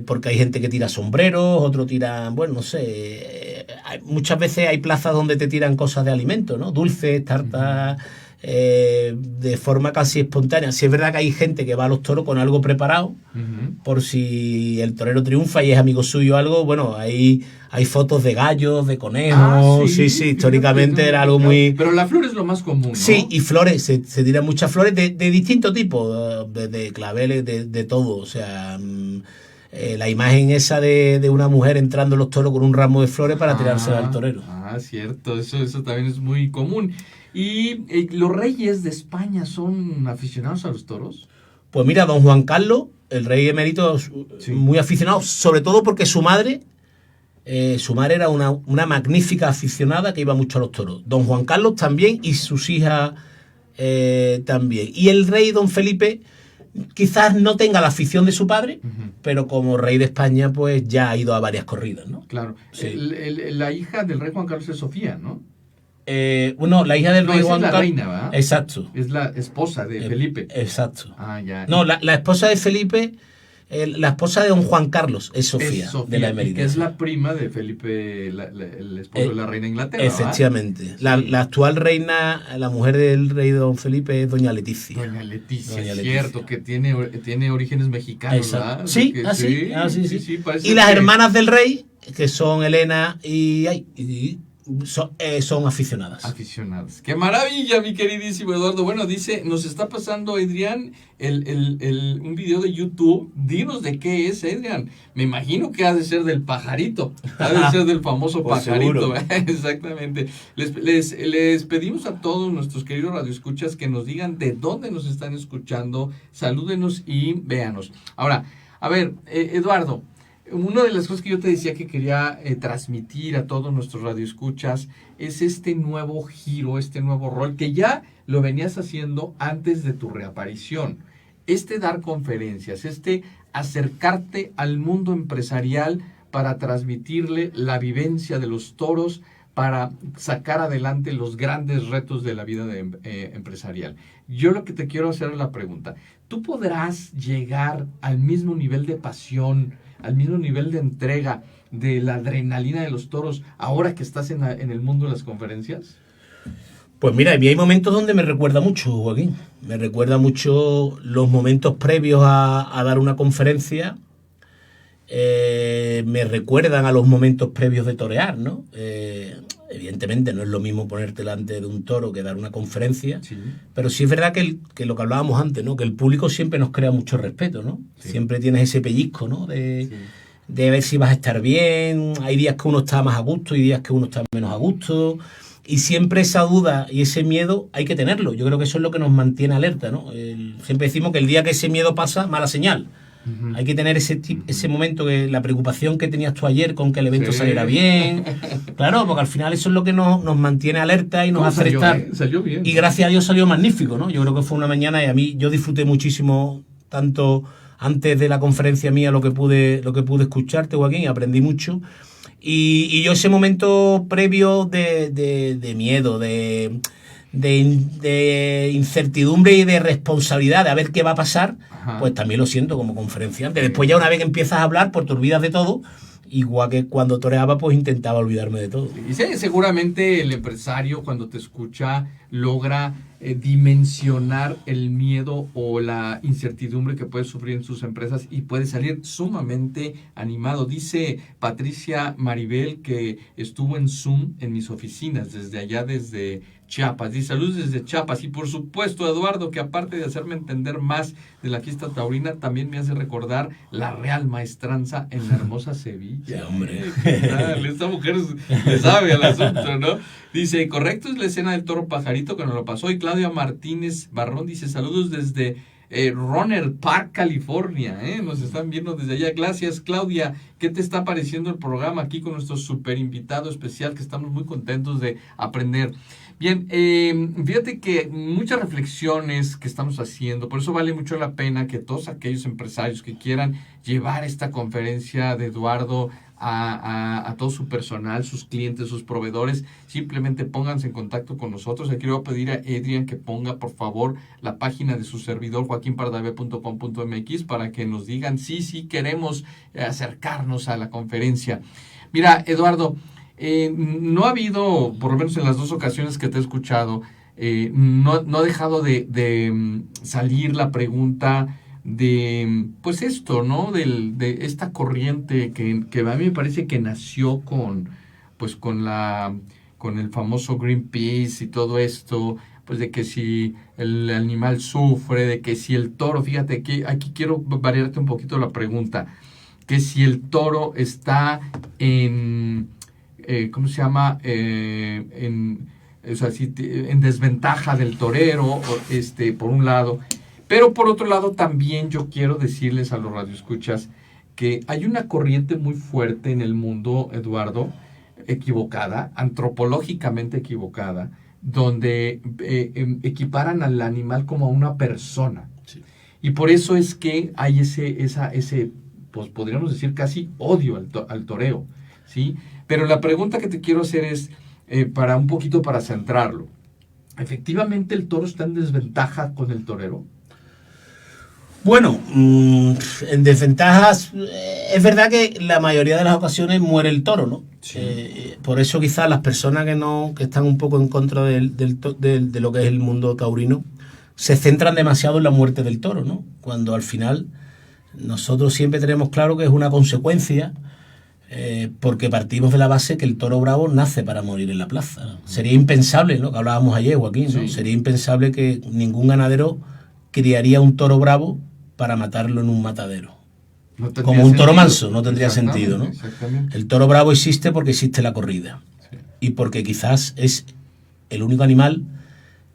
Porque hay gente que tira sombreros, otro tira, bueno, no sé, muchas veces hay plazas donde te tiran cosas de alimento, ¿no? Dulces, tartas, de forma casi espontánea. Sí es verdad que hay gente que va a los toros con algo preparado, por si el torero triunfa y es amigo suyo o algo, bueno, hay fotos de gallos, de conejos, sí, históricamente era algo muy... Pero la flor es lo más común, ¿no? Sí, y flores, se tiran muchas flores de distinto tipo, de claveles, de todo, o sea... la imagen esa de una mujer entrando en los toros con un ramo de flores para tirársela al torero. Cierto, eso también es muy común. ¿Y los reyes de España son aficionados a los toros? Pues mira, don Juan Carlos, el rey emérito, Sí. muy aficionado, sobre todo porque su madre era una magnífica aficionada que iba mucho a los toros. Don Juan Carlos también y sus hijas también. Y el rey don Felipe quizás no tenga la afición de su padre, pero como rey de España pues ya ha ido a varias corridas, ¿no? Claro. Sí. La hija del rey Juan Carlos es Sofía, ¿no? Bueno, la hija del rey esa Juan es la Carlos. reina, ¿verdad? Exacto. Es la esposa de Felipe. Exacto. Ya. No, la esposa de Felipe, la esposa de don Juan Carlos es Sofía, Es Sofía, de la y emérita. que es la prima de Felipe, el esposo de la reina de Inglaterra, Efectivamente. ¿verdad? La actual reina, la mujer del rey don Felipe es doña Leticia. Doña Leticia, Doña es Leticia. cierto, que tiene orígenes mexicanos, Exacto. ¿verdad? Sí, Que sí. parece Y las que hermanas del rey, que son Elena son aficionadas. aficionados. ¡Qué maravilla, mi queridísimo Eduardo! Bueno, dice, nos está pasando, Adrián, un video de YouTube. Dinos de qué es, Adrián. Me imagino que ha de ser del pajarito. Ha de ser del famoso Pues pajarito. seguro. Exactamente. Les pedimos a todos nuestros queridos radioescuchas que nos digan de dónde nos están escuchando. Salúdenos y véanos. Ahora, a ver, Eduardo, una de las cosas que yo te decía que quería transmitir a todos nuestros radioescuchas es este nuevo giro, este nuevo rol que ya lo venías haciendo antes de tu reaparición. Dar conferencias, acercarte al mundo empresarial para transmitirle la vivencia de los toros, para sacar adelante los grandes retos de la vida empresarial. Yo lo que te quiero hacer es la pregunta, ¿tú podrás llegar al mismo nivel de pasión, al mismo nivel de entrega, de la adrenalina de los toros, ahora que estás en el mundo de las conferencias? Pues mira, a mí hay momentos donde me recuerda mucho, Joaquín. Me recuerda mucho los momentos previos a dar una conferencia. Me recuerdan a los momentos previos de torear, ¿no? Evidentemente no es lo mismo ponerte delante de un toro que dar una conferencia, Sí. pero sí es verdad que lo que hablábamos antes, ¿no? Que el público siempre nos crea mucho respeto, ¿no? Sí. Siempre tienes ese pellizco, ¿no? Sí. De ver si vas a estar bien. Hay días que uno está más a gusto y días que uno está menos a gusto. Y siempre esa duda y ese miedo hay que tenerlo. Yo creo que eso es lo que nos mantiene alerta, ¿no? Siempre decimos que el día que ese miedo pasa, mala señal. Hay que tener ese momento, que la preocupación que tenías tú ayer con que el evento saliera bien. Claro, porque al final eso es lo que nos mantiene alerta y nos hace estar. Salió bien. Y gracias a Dios salió magnífico, ¿no? Yo creo que fue una mañana y a mí yo disfruté muchísimo, tanto antes de la conferencia mía lo que pude escucharte, Joaquín, y aprendí mucho. Y yo ese momento previo de miedo, de incertidumbre y de responsabilidad de a ver qué va a pasar, pues también lo siento como conferenciante. Después ya una vez que empiezas a hablar, pues te olvidas de todo, igual que cuando toreaba, pues intentaba olvidarme de todo. Y seguramente el empresario cuando te escucha logra dimensionar el miedo o la incertidumbre que puede sufrir en sus empresas y puede salir sumamente animado. Dice Patricia Maribel que estuvo en Zoom en mis oficinas desde Chiapas. Dice saludos desde Chiapas. Y por supuesto, Eduardo, que aparte de hacerme entender más de la fiesta taurina, también me hace recordar la Real Maestranza en la hermosa Sevilla. Sí, hombre. Esta mujer le sabe al asunto, ¿no? Dice, correcto es la escena del toro pajarito que nos lo pasó. Y Claudia Martínez Barrón dice, saludos desde Roner Park, California. Nos están viendo desde allá. Gracias, Claudia. ¿Qué te está pareciendo el programa aquí con nuestro super invitado especial que estamos muy contentos de aprender? Bien, fíjate que muchas reflexiones que estamos haciendo, por eso vale mucho la pena que todos aquellos empresarios que quieran llevar esta conferencia de Eduardo a todo su personal, sus clientes, sus proveedores, simplemente pónganse en contacto con nosotros. Aquí le voy a pedir a Adrian que ponga, por favor, la página de su servidor, joaquinpardavé.com.mx, para que nos digan, sí, queremos acercarnos a la conferencia. Mira, Eduardo, no ha habido, por lo menos en las dos ocasiones que te he escuchado, no ha dejado de salir la pregunta de, pues esto, ¿no? De esta corriente que a mí me parece que nació con el famoso Greenpeace y todo esto, pues de que si el animal sufre, de que si el toro, fíjate que aquí quiero variarte un poquito la pregunta, que si el toro está en... ¿cómo se llama? En desventaja del torero, por un lado. Pero por otro lado también yo quiero decirles a los radioescuchas que hay una corriente muy fuerte en el mundo, Eduardo, equivocada, antropológicamente equivocada, donde equiparan al animal como a una persona. Sí. Y por eso es que hay ese pues podríamos decir casi odio al toreo, ¿sí? Pero la pregunta que te quiero hacer es, para centrarlo. ¿Efectivamente el toro está en desventaja con el torero? Bueno, en desventajas, es verdad que la mayoría de las ocasiones muere el toro, ¿no? Sí. Por eso quizás las personas que están un poco en contra de lo que es el mundo taurino se centran demasiado en la muerte del toro, ¿no? Cuando al final nosotros siempre tenemos claro que es una consecuencia, porque partimos de la base que el toro bravo nace para morir en la plaza, ¿no? Sería impensable, ¿no? Que hablábamos ayer, Joaquín, ¿no? Sí. Sería impensable que ningún ganadero criaría un toro bravo para matarlo en un matadero. No como un toro manso, no tendría sentido, ¿no? Exactamente. El toro bravo existe porque existe la corrida. Sí. Y porque quizás es el único animal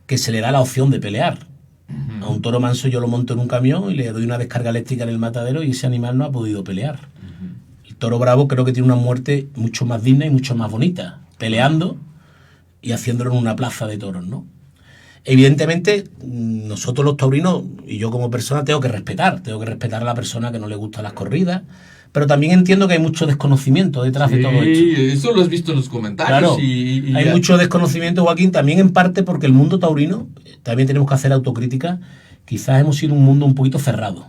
que se le da la opción de pelear. Uh-huh. A un toro manso yo lo monto en un camión y le doy una descarga eléctrica en el matadero y ese animal no ha podido pelear. Uh-huh. El toro bravo creo que tiene una muerte mucho más digna y mucho más bonita, peleando y haciéndolo en una plaza de toros, ¿no? Evidentemente, nosotros los taurinos, y yo como persona, tengo que respetar a la persona que no le gustan las corridas, pero también entiendo que hay mucho desconocimiento detrás de todo esto. Sí, eso lo has visto en los comentarios. Claro, hay mucho desconocimiento, Joaquín, también en parte porque el mundo taurino, también tenemos que hacer autocrítica, quizás hemos sido un mundo un poquito cerrado,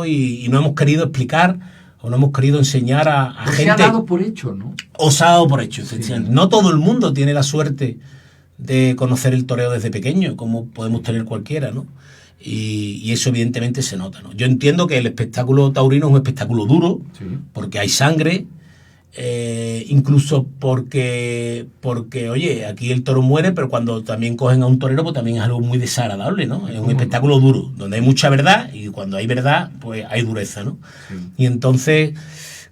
y no hemos querido explicar o no hemos querido enseñar a gente... Se ha dado por hecho, ¿no? O se ha dado por hecho, efectivamente. Sí. No todo el mundo tiene la suerte de conocer el toreo desde pequeño, como podemos tener cualquiera, ¿no? Y eso evidentemente se nota, ¿no? Yo entiendo que el espectáculo taurino es un espectáculo duro, sí, porque hay sangre, incluso porque, oye, aquí el toro muere, pero cuando también cogen a un torero, pues también es algo muy desagradable, ¿no? Es un espectáculo duro, donde hay mucha verdad, y cuando hay verdad, pues hay dureza, ¿no? Sí. Y entonces,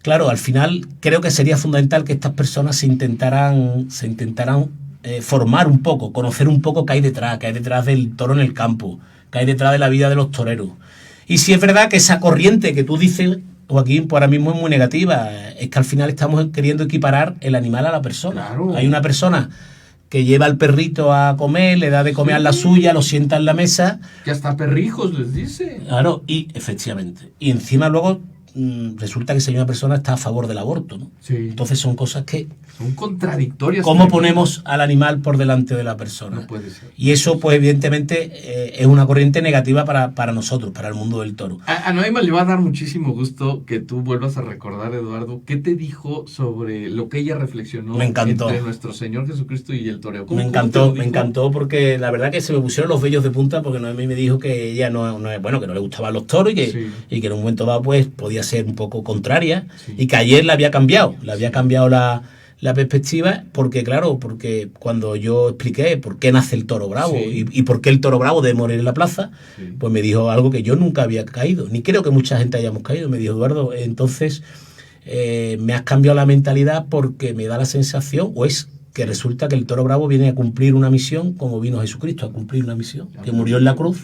claro, al final creo que sería fundamental que estas personas se intentaran formar un poco, conocer un poco qué hay detrás del toro en el campo, qué hay detrás de la vida de los toreros. Y si es verdad que esa corriente que tú dices, Joaquín, pues ahora mismo es muy negativa. Es que al final estamos queriendo equiparar el animal a la persona. Claro. Hay una persona que lleva al perrito a comer, le da de comer a la suya, lo sienta en la mesa. Que hasta perrijos les dice. Claro, y efectivamente. Y encima luego resulta que esa misma persona está a favor del aborto, ¿no? Sí. Entonces son cosas que... Son contradictorias. ¿Cómo ponemos al animal por delante de la persona? No puede ser. Y eso, pues evidentemente, es una corriente negativa para nosotros, para el mundo del toro. A Noema le va a dar muchísimo gusto que tú vuelvas a recordar, Eduardo, ¿qué te dijo sobre lo que ella reflexionó Me encantó. entre nuestro Señor Jesucristo y el toreo? Me encantó porque la verdad que se me pusieron los vellos de punta porque Noemí me dijo que ella no que no le gustaban los toros y que en un momento dado pues podía ser un poco contraria y que ayer le había cambiado la perspectiva porque cuando yo expliqué por qué nace el toro bravo y por qué el toro bravo debe morir en la plaza, pues me dijo algo que yo nunca había caído, ni creo que mucha gente hayamos caído. Me dijo: Eduardo, entonces me has cambiado la mentalidad porque me da la sensación, o es que resulta que el toro bravo viene a cumplir una misión como vino Jesucristo a cumplir una misión, que murió en la cruz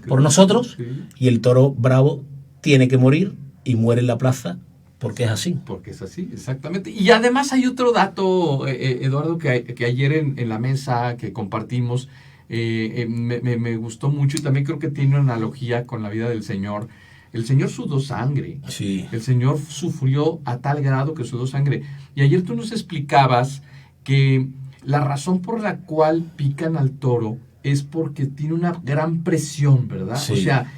por nosotros, y el toro bravo tiene que morir y muere en la plaza porque es así. Porque es así, exactamente. Y además hay otro dato, Eduardo, que ayer en la mesa que compartimos me gustó mucho y también creo que tiene una analogía con la vida del Señor. El Señor sudó sangre. Sí. El Señor sufrió a tal grado que sudó sangre. Y ayer tú nos explicabas que la razón por la cual pican al toro es porque tiene una gran presión, ¿verdad? Sí. O sea,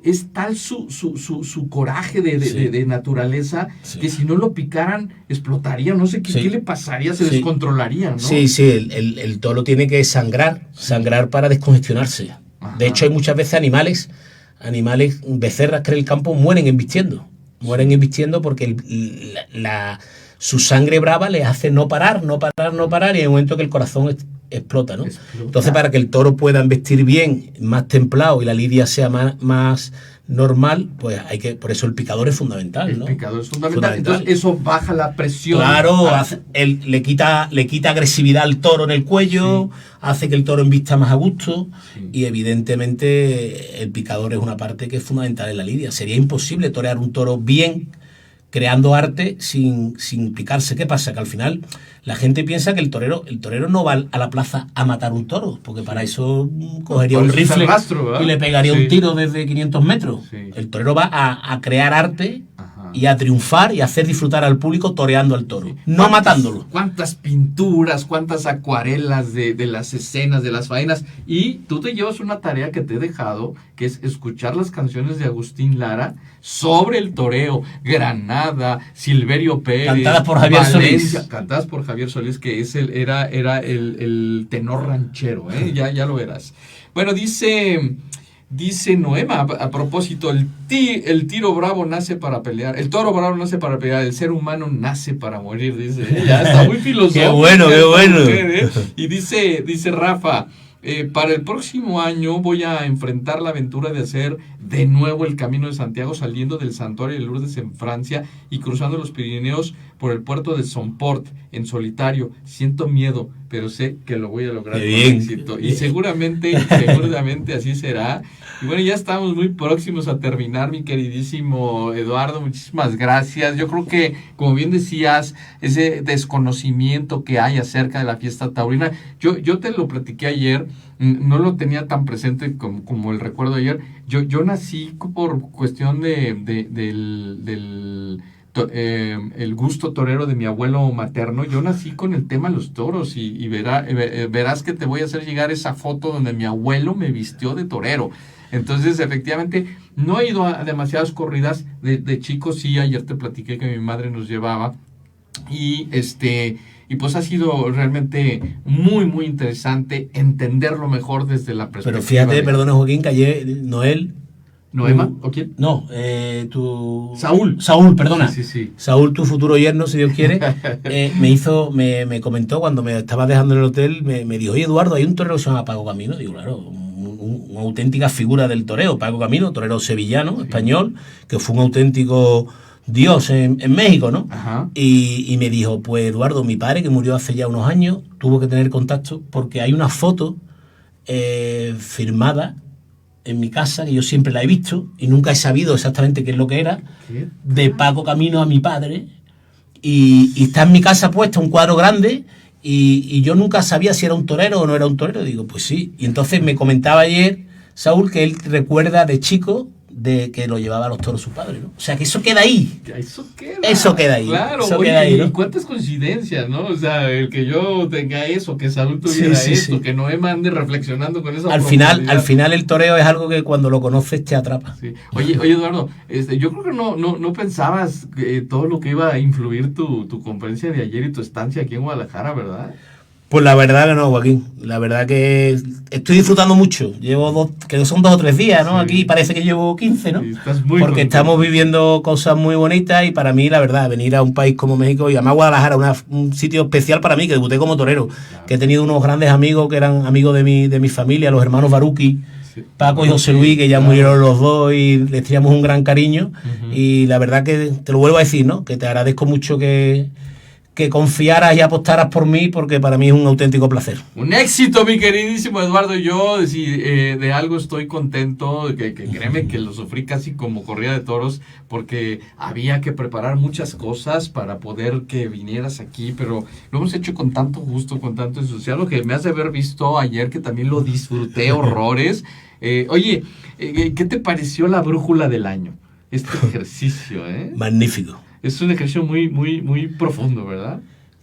es tal su coraje de naturaleza que si no lo picaran explotaría, no sé qué le pasaría, se descontrolaría, ¿no? Sí, el toro tiene que sangrar para descongestionarse. Ajá. De hecho hay muchas veces animales, becerras que en el campo mueren embistiendo porque su sangre brava les hace no parar y hay un momento que el corazón explota, ¿no? Entonces, para que el toro pueda embestir bien, más templado y la lidia sea más normal, pues por eso el picador es fundamental, ¿no? El picador es fundamental. Entonces eso baja la presión. Claro, le quita agresividad al toro en el cuello, hace que el toro embista más a gusto y evidentemente el picador es una parte que es fundamental en la lidia. Sería imposible torear un toro bien, creando arte sin picarse. ¿Qué pasa? Que al final la gente piensa que el torero no va a la plaza a matar un toro, porque para eso cogería un rifle y le pegaría un tiro desde 500 metros. Sí. El torero va a crear arte y a triunfar y a hacer disfrutar al público toreando al toro, no matándolo. ¿Cuántas pinturas, cuántas acuarelas de las escenas, de las faenas? Y tú te llevas una tarea que te he dejado, que es escuchar las canciones de Agustín Lara sobre el toreo, Granada, Silverio Pérez, cantadas por Javier Solís. Cantadas por Javier Solís, que era el tenor ranchero, ¿eh? Ya lo verás. Bueno, dice Noema, a propósito, el tiro bravo nace para pelear, el toro bravo nace para pelear, el ser humano nace para morir, dice. Ya está muy filosófico. Qué bueno. Mujer, ¿eh? Y dice Rafa, para el próximo año voy a enfrentar la aventura de hacer de nuevo el Camino de Santiago, saliendo del Santuario de Lourdes en Francia y cruzando los Pirineos por el puerto de Somport en solitario. Siento miedo, pero sé que lo voy a lograr con éxito. Y seguramente así será. Y bueno, ya estamos muy próximos a terminar, mi queridísimo Eduardo. Muchísimas gracias. Yo creo que, como bien decías, ese desconocimiento que hay acerca de la fiesta taurina, yo te lo platiqué ayer, no lo tenía tan presente como el recuerdo de ayer. Yo nací por cuestión el gusto torero de mi abuelo materno. Yo nací con el tema de los toros y verás que te voy a hacer llegar esa foto donde mi abuelo me vistió de torero. Entonces, efectivamente, no he ido a demasiadas corridas de chico. Sí, ayer te platiqué que mi madre nos llevaba y pues ha sido realmente muy, muy interesante entenderlo mejor desde la perspectiva. Pero fíjate, perdona Joaquín, que ayer ¿Noema? ¿O quién? No, Saúl, perdona. Sí. Saúl, tu futuro yerno, si Dios quiere, me comentó cuando me estaba dejando en el hotel, me dijo: oye, Eduardo, hay un torero que se llama Paco Camino. Digo, claro, una auténtica figura del toreo, Paco Camino, torero sevillano, español, que fue un auténtico Dios en México, ¿no? Ajá. Y me dijo, pues Eduardo, mi padre, que murió hace ya unos años, tuvo que tener contacto porque hay una foto firmada en mi casa, que yo siempre la he visto y nunca he sabido exactamente qué es lo que era, ¿Qué? de Paco Camino a mi padre, y está en mi casa puesta un cuadro grande, y yo nunca sabía si era un torero o no era un torero. Digo, pues sí. Y entonces me comentaba ayer Saúl que él recuerda de chico de que lo llevaba a los toros su padre, ¿no? O sea, que eso queda ahí. Eso queda ahí. Claro, eso oye, queda ahí, ¿no? y cuántas coincidencias, ¿no? O sea, el que yo tenga eso, que Saúl tuviera esto, que Noé ande reflexionando con esa al final el toreo es algo que cuando lo conoces te atrapa. Sí. Oye, Eduardo, yo creo que no pensabas todo lo que iba a influir tu conferencia de ayer y tu estancia aquí en Guadalajara, ¿verdad? Pues la verdad que no, Joaquín. La verdad que estoy disfrutando mucho. Llevo que son 2 o 3 días, ¿no? Sí. Aquí parece que llevo 15, ¿no? Sí, estás muy porque contento. Estamos viviendo cosas muy bonitas y para mí, la verdad, venir a un país como México y además Guadalajara, un sitio especial para mí, que debuté como torero. Claro. Que he tenido unos grandes amigos que eran amigos de mi familia, los hermanos Baruki, sí. Paco y José Luis, que ya murieron los dos y les teníamos un gran cariño. Y la verdad que te lo vuelvo a decir, ¿no? Que te agradezco mucho que confiaras y apostaras por mí, porque para mí es un auténtico placer. Un éxito, mi queridísimo Eduardo. Yo de algo estoy contento, que créeme que lo sufrí casi como corrida de toros, porque había que preparar muchas cosas para poder que vinieras aquí, pero lo hemos hecho con tanto gusto, con tanto entusiasmo, que me hace haber visto ayer que también lo disfruté horrores. Oye, ¿qué te pareció la brújula del año? Este ejercicio, Magnífico. Es un ejercicio muy, muy, muy profundo, ¿verdad?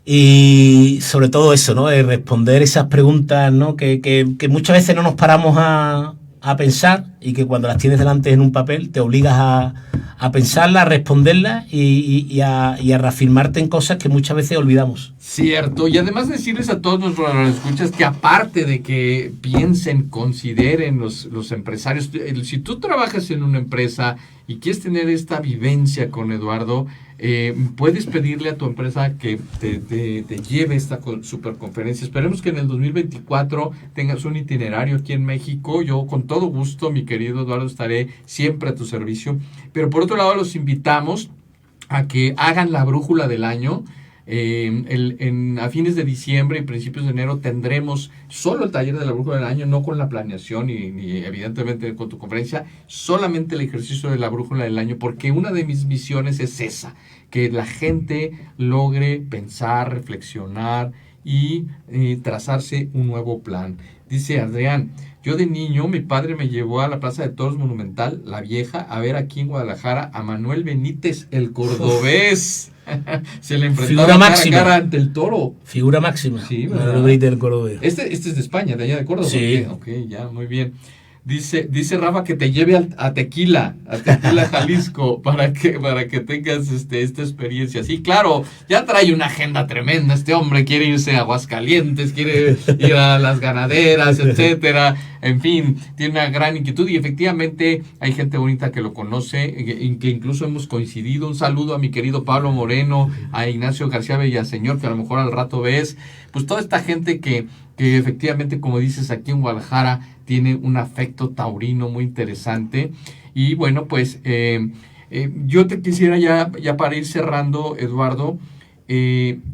Y sobre todo eso, ¿no? Responder esas preguntas, ¿no? Que muchas veces no nos paramos a pensar y que cuando las tienes delante en un papel te obligas a pensarlas, a responderlas y a reafirmarte en cosas que muchas veces olvidamos. Cierto, y además decirles a todos nuestros escuchas que aparte de que piensen, consideren los empresarios, si tú trabajas en una empresa y quieres tener esta vivencia con Eduardo, puedes pedirle a tu empresa que te lleve esta superconferencia. Esperemos que en el 2024 tengas un itinerario aquí en México. Yo con todo gusto, mi querido Eduardo, estaré siempre a tu servicio. Pero por otro lado los invitamos a que hagan la brújula del año. A fines de diciembre y principios de enero tendremos solo el taller de la brújula del año, no con la planeación ni evidentemente con tu conferencia, solamente el ejercicio de la brújula del año, porque una de mis misiones es esa, que la gente logre pensar, reflexionar y trazarse un nuevo plan. Dice Adrián, yo de niño mi padre me llevó a la Plaza de Toros Monumental, la Vieja, a ver aquí en Guadalajara a Manuel Benítez, el cordobés. Se le enfrentaba cara a cara ante el toro. Figura máxima. Sí, Manuel Benítez, el cordobés. Este es de España, de allá de Córdoba. Sí. Ok, ya, muy bien. Dice Rafa que te lleve a Tequila, Jalisco, para que tengas esta experiencia. Sí, claro, ya trae una agenda tremenda. Este hombre quiere irse a Aguascalientes, quiere ir a las ganaderas, etcétera. En fin, tiene una gran inquietud y efectivamente hay gente bonita que lo conoce, que incluso hemos coincidido. Un saludo a mi querido Pablo Moreno, a Ignacio García Villaseñor, que a lo mejor al rato ves. Pues toda esta gente que efectivamente, como dices, aquí en Guadalajara tiene un afecto taurino muy interesante. Y bueno, pues yo te quisiera ya para ir cerrando, Eduardo,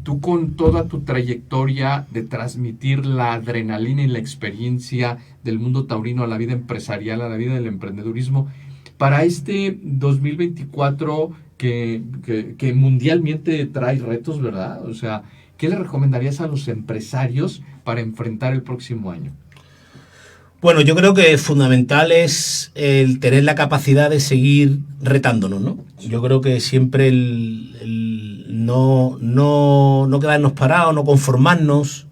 tú con toda tu trayectoria de transmitir la adrenalina y la experiencia del mundo taurino a la vida empresarial, a la vida del emprendedurismo, para este 2024 que mundialmente trae retos, ¿verdad? O sea, ¿qué le recomendarías a los empresarios para enfrentar el próximo año? Bueno, yo creo que fundamental es el tener la capacidad de seguir retándonos, ¿no? Yo creo que siempre el no quedarnos parados, no conformarnos,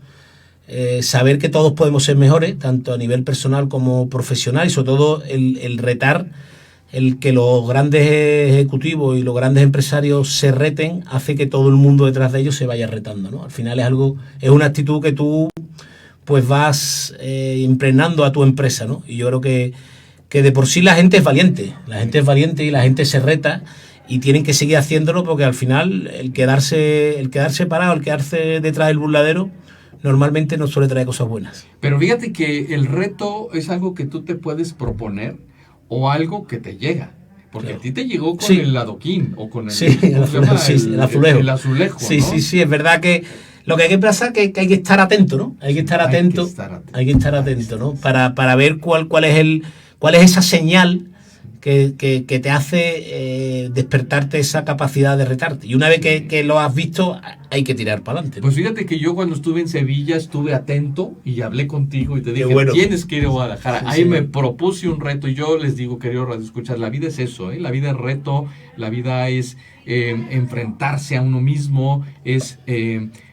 saber que todos podemos ser mejores, tanto a nivel personal como profesional, y sobre todo el retar, el que los grandes ejecutivos y los grandes empresarios se reten, hace que todo el mundo detrás de ellos se vaya retando, ¿no? Al final es una actitud que tú pues vas impregnando a tu empresa, ¿no? Y yo creo que de por sí la gente es valiente y la gente se reta y tienen que seguir haciéndolo, porque al final el quedarse parado, el quedarse detrás del burladero, normalmente no suele traer cosas buenas. Pero fíjate que el reto es algo que tú te puedes proponer o algo que te llega. Porque claro. a ti te llegó con Sí. el adoquín o con el, Sí, ¿cómo se llama? el azulejo. El azulejo, Sí, ¿no? sí, es verdad que lo que hay que pensar es que hay que estar atento, ¿no? Hay que estar atento, hay que estar atento, ¿no? Para ver cuál es esa señal que te hace despertarte esa capacidad de retarte. Y una vez que lo has visto, hay que tirar para adelante, ¿no? Pues fíjate que yo cuando estuve en Sevilla estuve atento y hablé contigo y te dije, bueno. tienes que ir a Guadalajara. Sí, Ahí sí. me propuse un reto y yo les digo, queridos radioescuchas, la vida es eso, ¿eh? La vida es reto, la vida es enfrentarse a uno mismo, es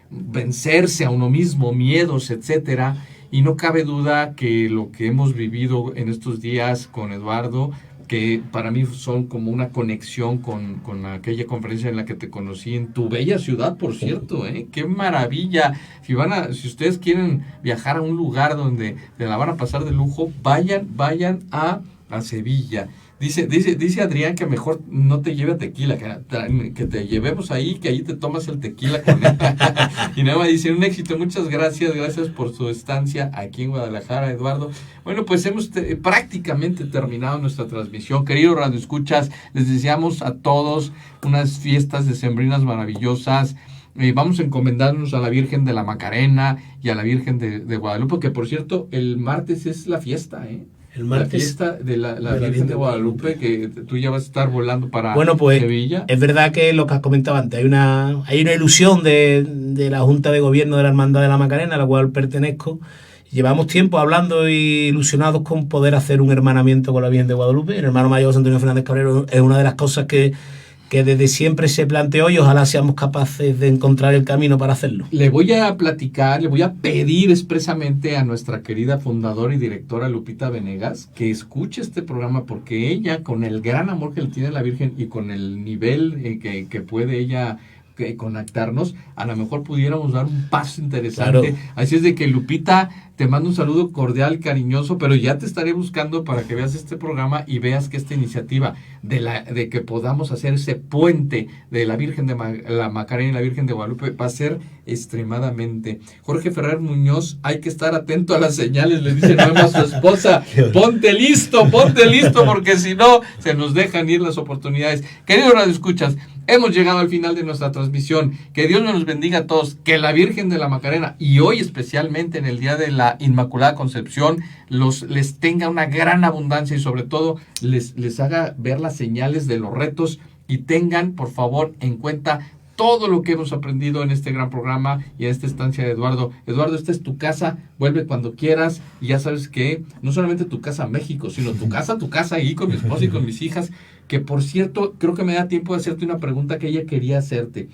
vencerse a uno mismo, miedos, etcétera. Y no cabe duda que lo que hemos vivido en estos días con Eduardo, que para mí son como una conexión con aquella conferencia en la que te conocí en tu bella ciudad, por cierto, ¿eh? ¡Qué maravilla! Si ustedes quieren viajar a un lugar donde te la van a pasar de lujo, vayan a Sevilla. Dice Adrián que mejor no te lleve a tequila, que te llevemos ahí, que ahí te tomas el tequila con él. Y nada más dice, un éxito, muchas gracias por su estancia aquí en Guadalajara, Eduardo. Bueno, pues hemos prácticamente terminado nuestra transmisión. Queridos radioescuchas, les deseamos a todos unas fiestas decembrinas maravillosas. Vamos a encomendarnos a la Virgen de la Macarena y a la Virgen de Guadalupe, que por cierto, el martes es la fiesta, ¿eh? El martes, la fiesta de la Virgen de Guadalupe, que tú ya vas a estar volando para Sevilla. Es verdad que lo que has comentado antes, hay una ilusión de la Junta de Gobierno de la Hermandad de la Macarena, a la cual pertenezco. Llevamos tiempo hablando y ilusionados con poder hacer un hermanamiento con la Virgen de Guadalupe. El hermano mayor José Antonio Fernández Cabrero es una de las cosas que desde siempre se planteó y ojalá seamos capaces de encontrar el camino para hacerlo. Le voy a pedir expresamente a nuestra querida fundadora y directora Lupita Venegas que escuche este programa, porque ella, con el gran amor que le tiene a la Virgen y con el nivel que puede ella conectarnos, a lo mejor pudiéramos dar un paso interesante. Claro. Así es de que, Lupita, te mando un saludo cordial, cariñoso, pero ya te estaré buscando para que veas este programa y veas que esta iniciativa de que podamos hacer ese puente de la Virgen de la Macarena y la Virgen de Guadalupe va a ser extremadamente. Jorge Ferrer Muñoz, hay que estar atento a las señales, le dice Noema a su esposa, ponte listo, porque si no, se nos dejan ir las oportunidades. Queridos radioescuchas, hemos llegado al final de nuestra transmisión. Que Dios nos bendiga a todos, que la Virgen de la Macarena, y hoy especialmente en el día de la Inmaculada Concepción, les tenga una gran abundancia y sobre todo les haga ver las señales de los retos, y tengan por favor en cuenta todo lo que hemos aprendido en este gran programa y en esta estancia de Eduardo. Eduardo, esta es tu casa, vuelve cuando quieras, y ya sabes que no solamente tu casa México, sino tu casa ahí con mi esposa y con mis hijas, que por cierto, creo que me da tiempo de hacerte una pregunta que ella quería hacerte.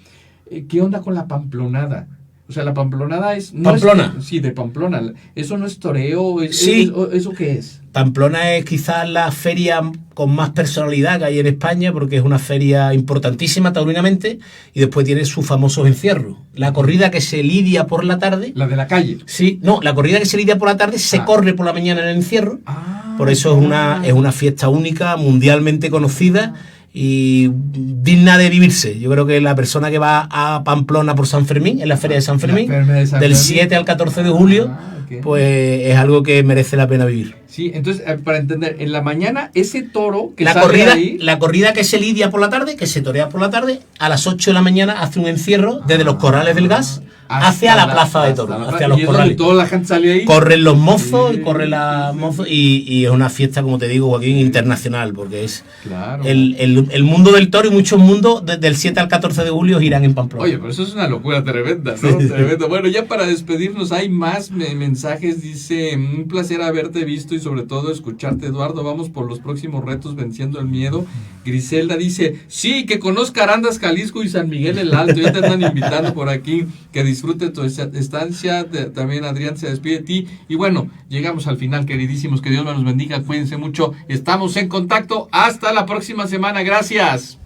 ¿Qué onda con la pamplonada? O sea, la pamplonada es... ¿Pamplona? Sí, de Pamplona. ¿Eso no es toreo? Sí. ¿Eso qué es? Pamplona es quizás la feria con más personalidad que hay en España, porque es una feria importantísima taurinamente, y después tiene sus famosos encierros. La corrida que se lidia por la tarde... ¿La de la calle? Sí, no, la corrida que se lidia por la tarde se corre por la mañana en el encierro. Por eso es una fiesta única, mundialmente conocida y digna de vivirse. Yo creo que la persona que va a Pamplona por San Fermín, en la feria de San Fermín, del 7 al 14 de julio, pues es algo que merece la pena vivir. Sí, entonces, para entender, en la mañana ese toro que la sale corrida, ahí... La corrida que se lidia por la tarde, que se torea por la tarde, a las 8 de la mañana hace un encierro desde los corrales del gas hacia la plaza de toros, hacia los corrales. Toda la gente sale ahí. Corren los mozos, corren las mozos, y es una fiesta, como te digo, Joaquín, internacional, porque es el mundo del toro, y muchos mundos desde el 7 al 14 de julio giran en Pamplona. Oye, pero eso es una locura tremenda, ¿no? Tremendo. Bueno, ya para despedirnos hay más mensajes. Dice, un placer haberte visto y sobre todo escucharte, Eduardo. Vamos por los próximos retos venciendo el miedo. Griselda dice, sí, que conozca Arandas, Jalisco y San Miguel el Alto. Ya te están invitando por aquí, que disfrute tu estancia. También Adrián se despide de ti. Y bueno, llegamos al final, queridísimos. Que Dios nos bendiga, cuídense mucho. Estamos en contacto. Hasta la próxima semana. Gracias.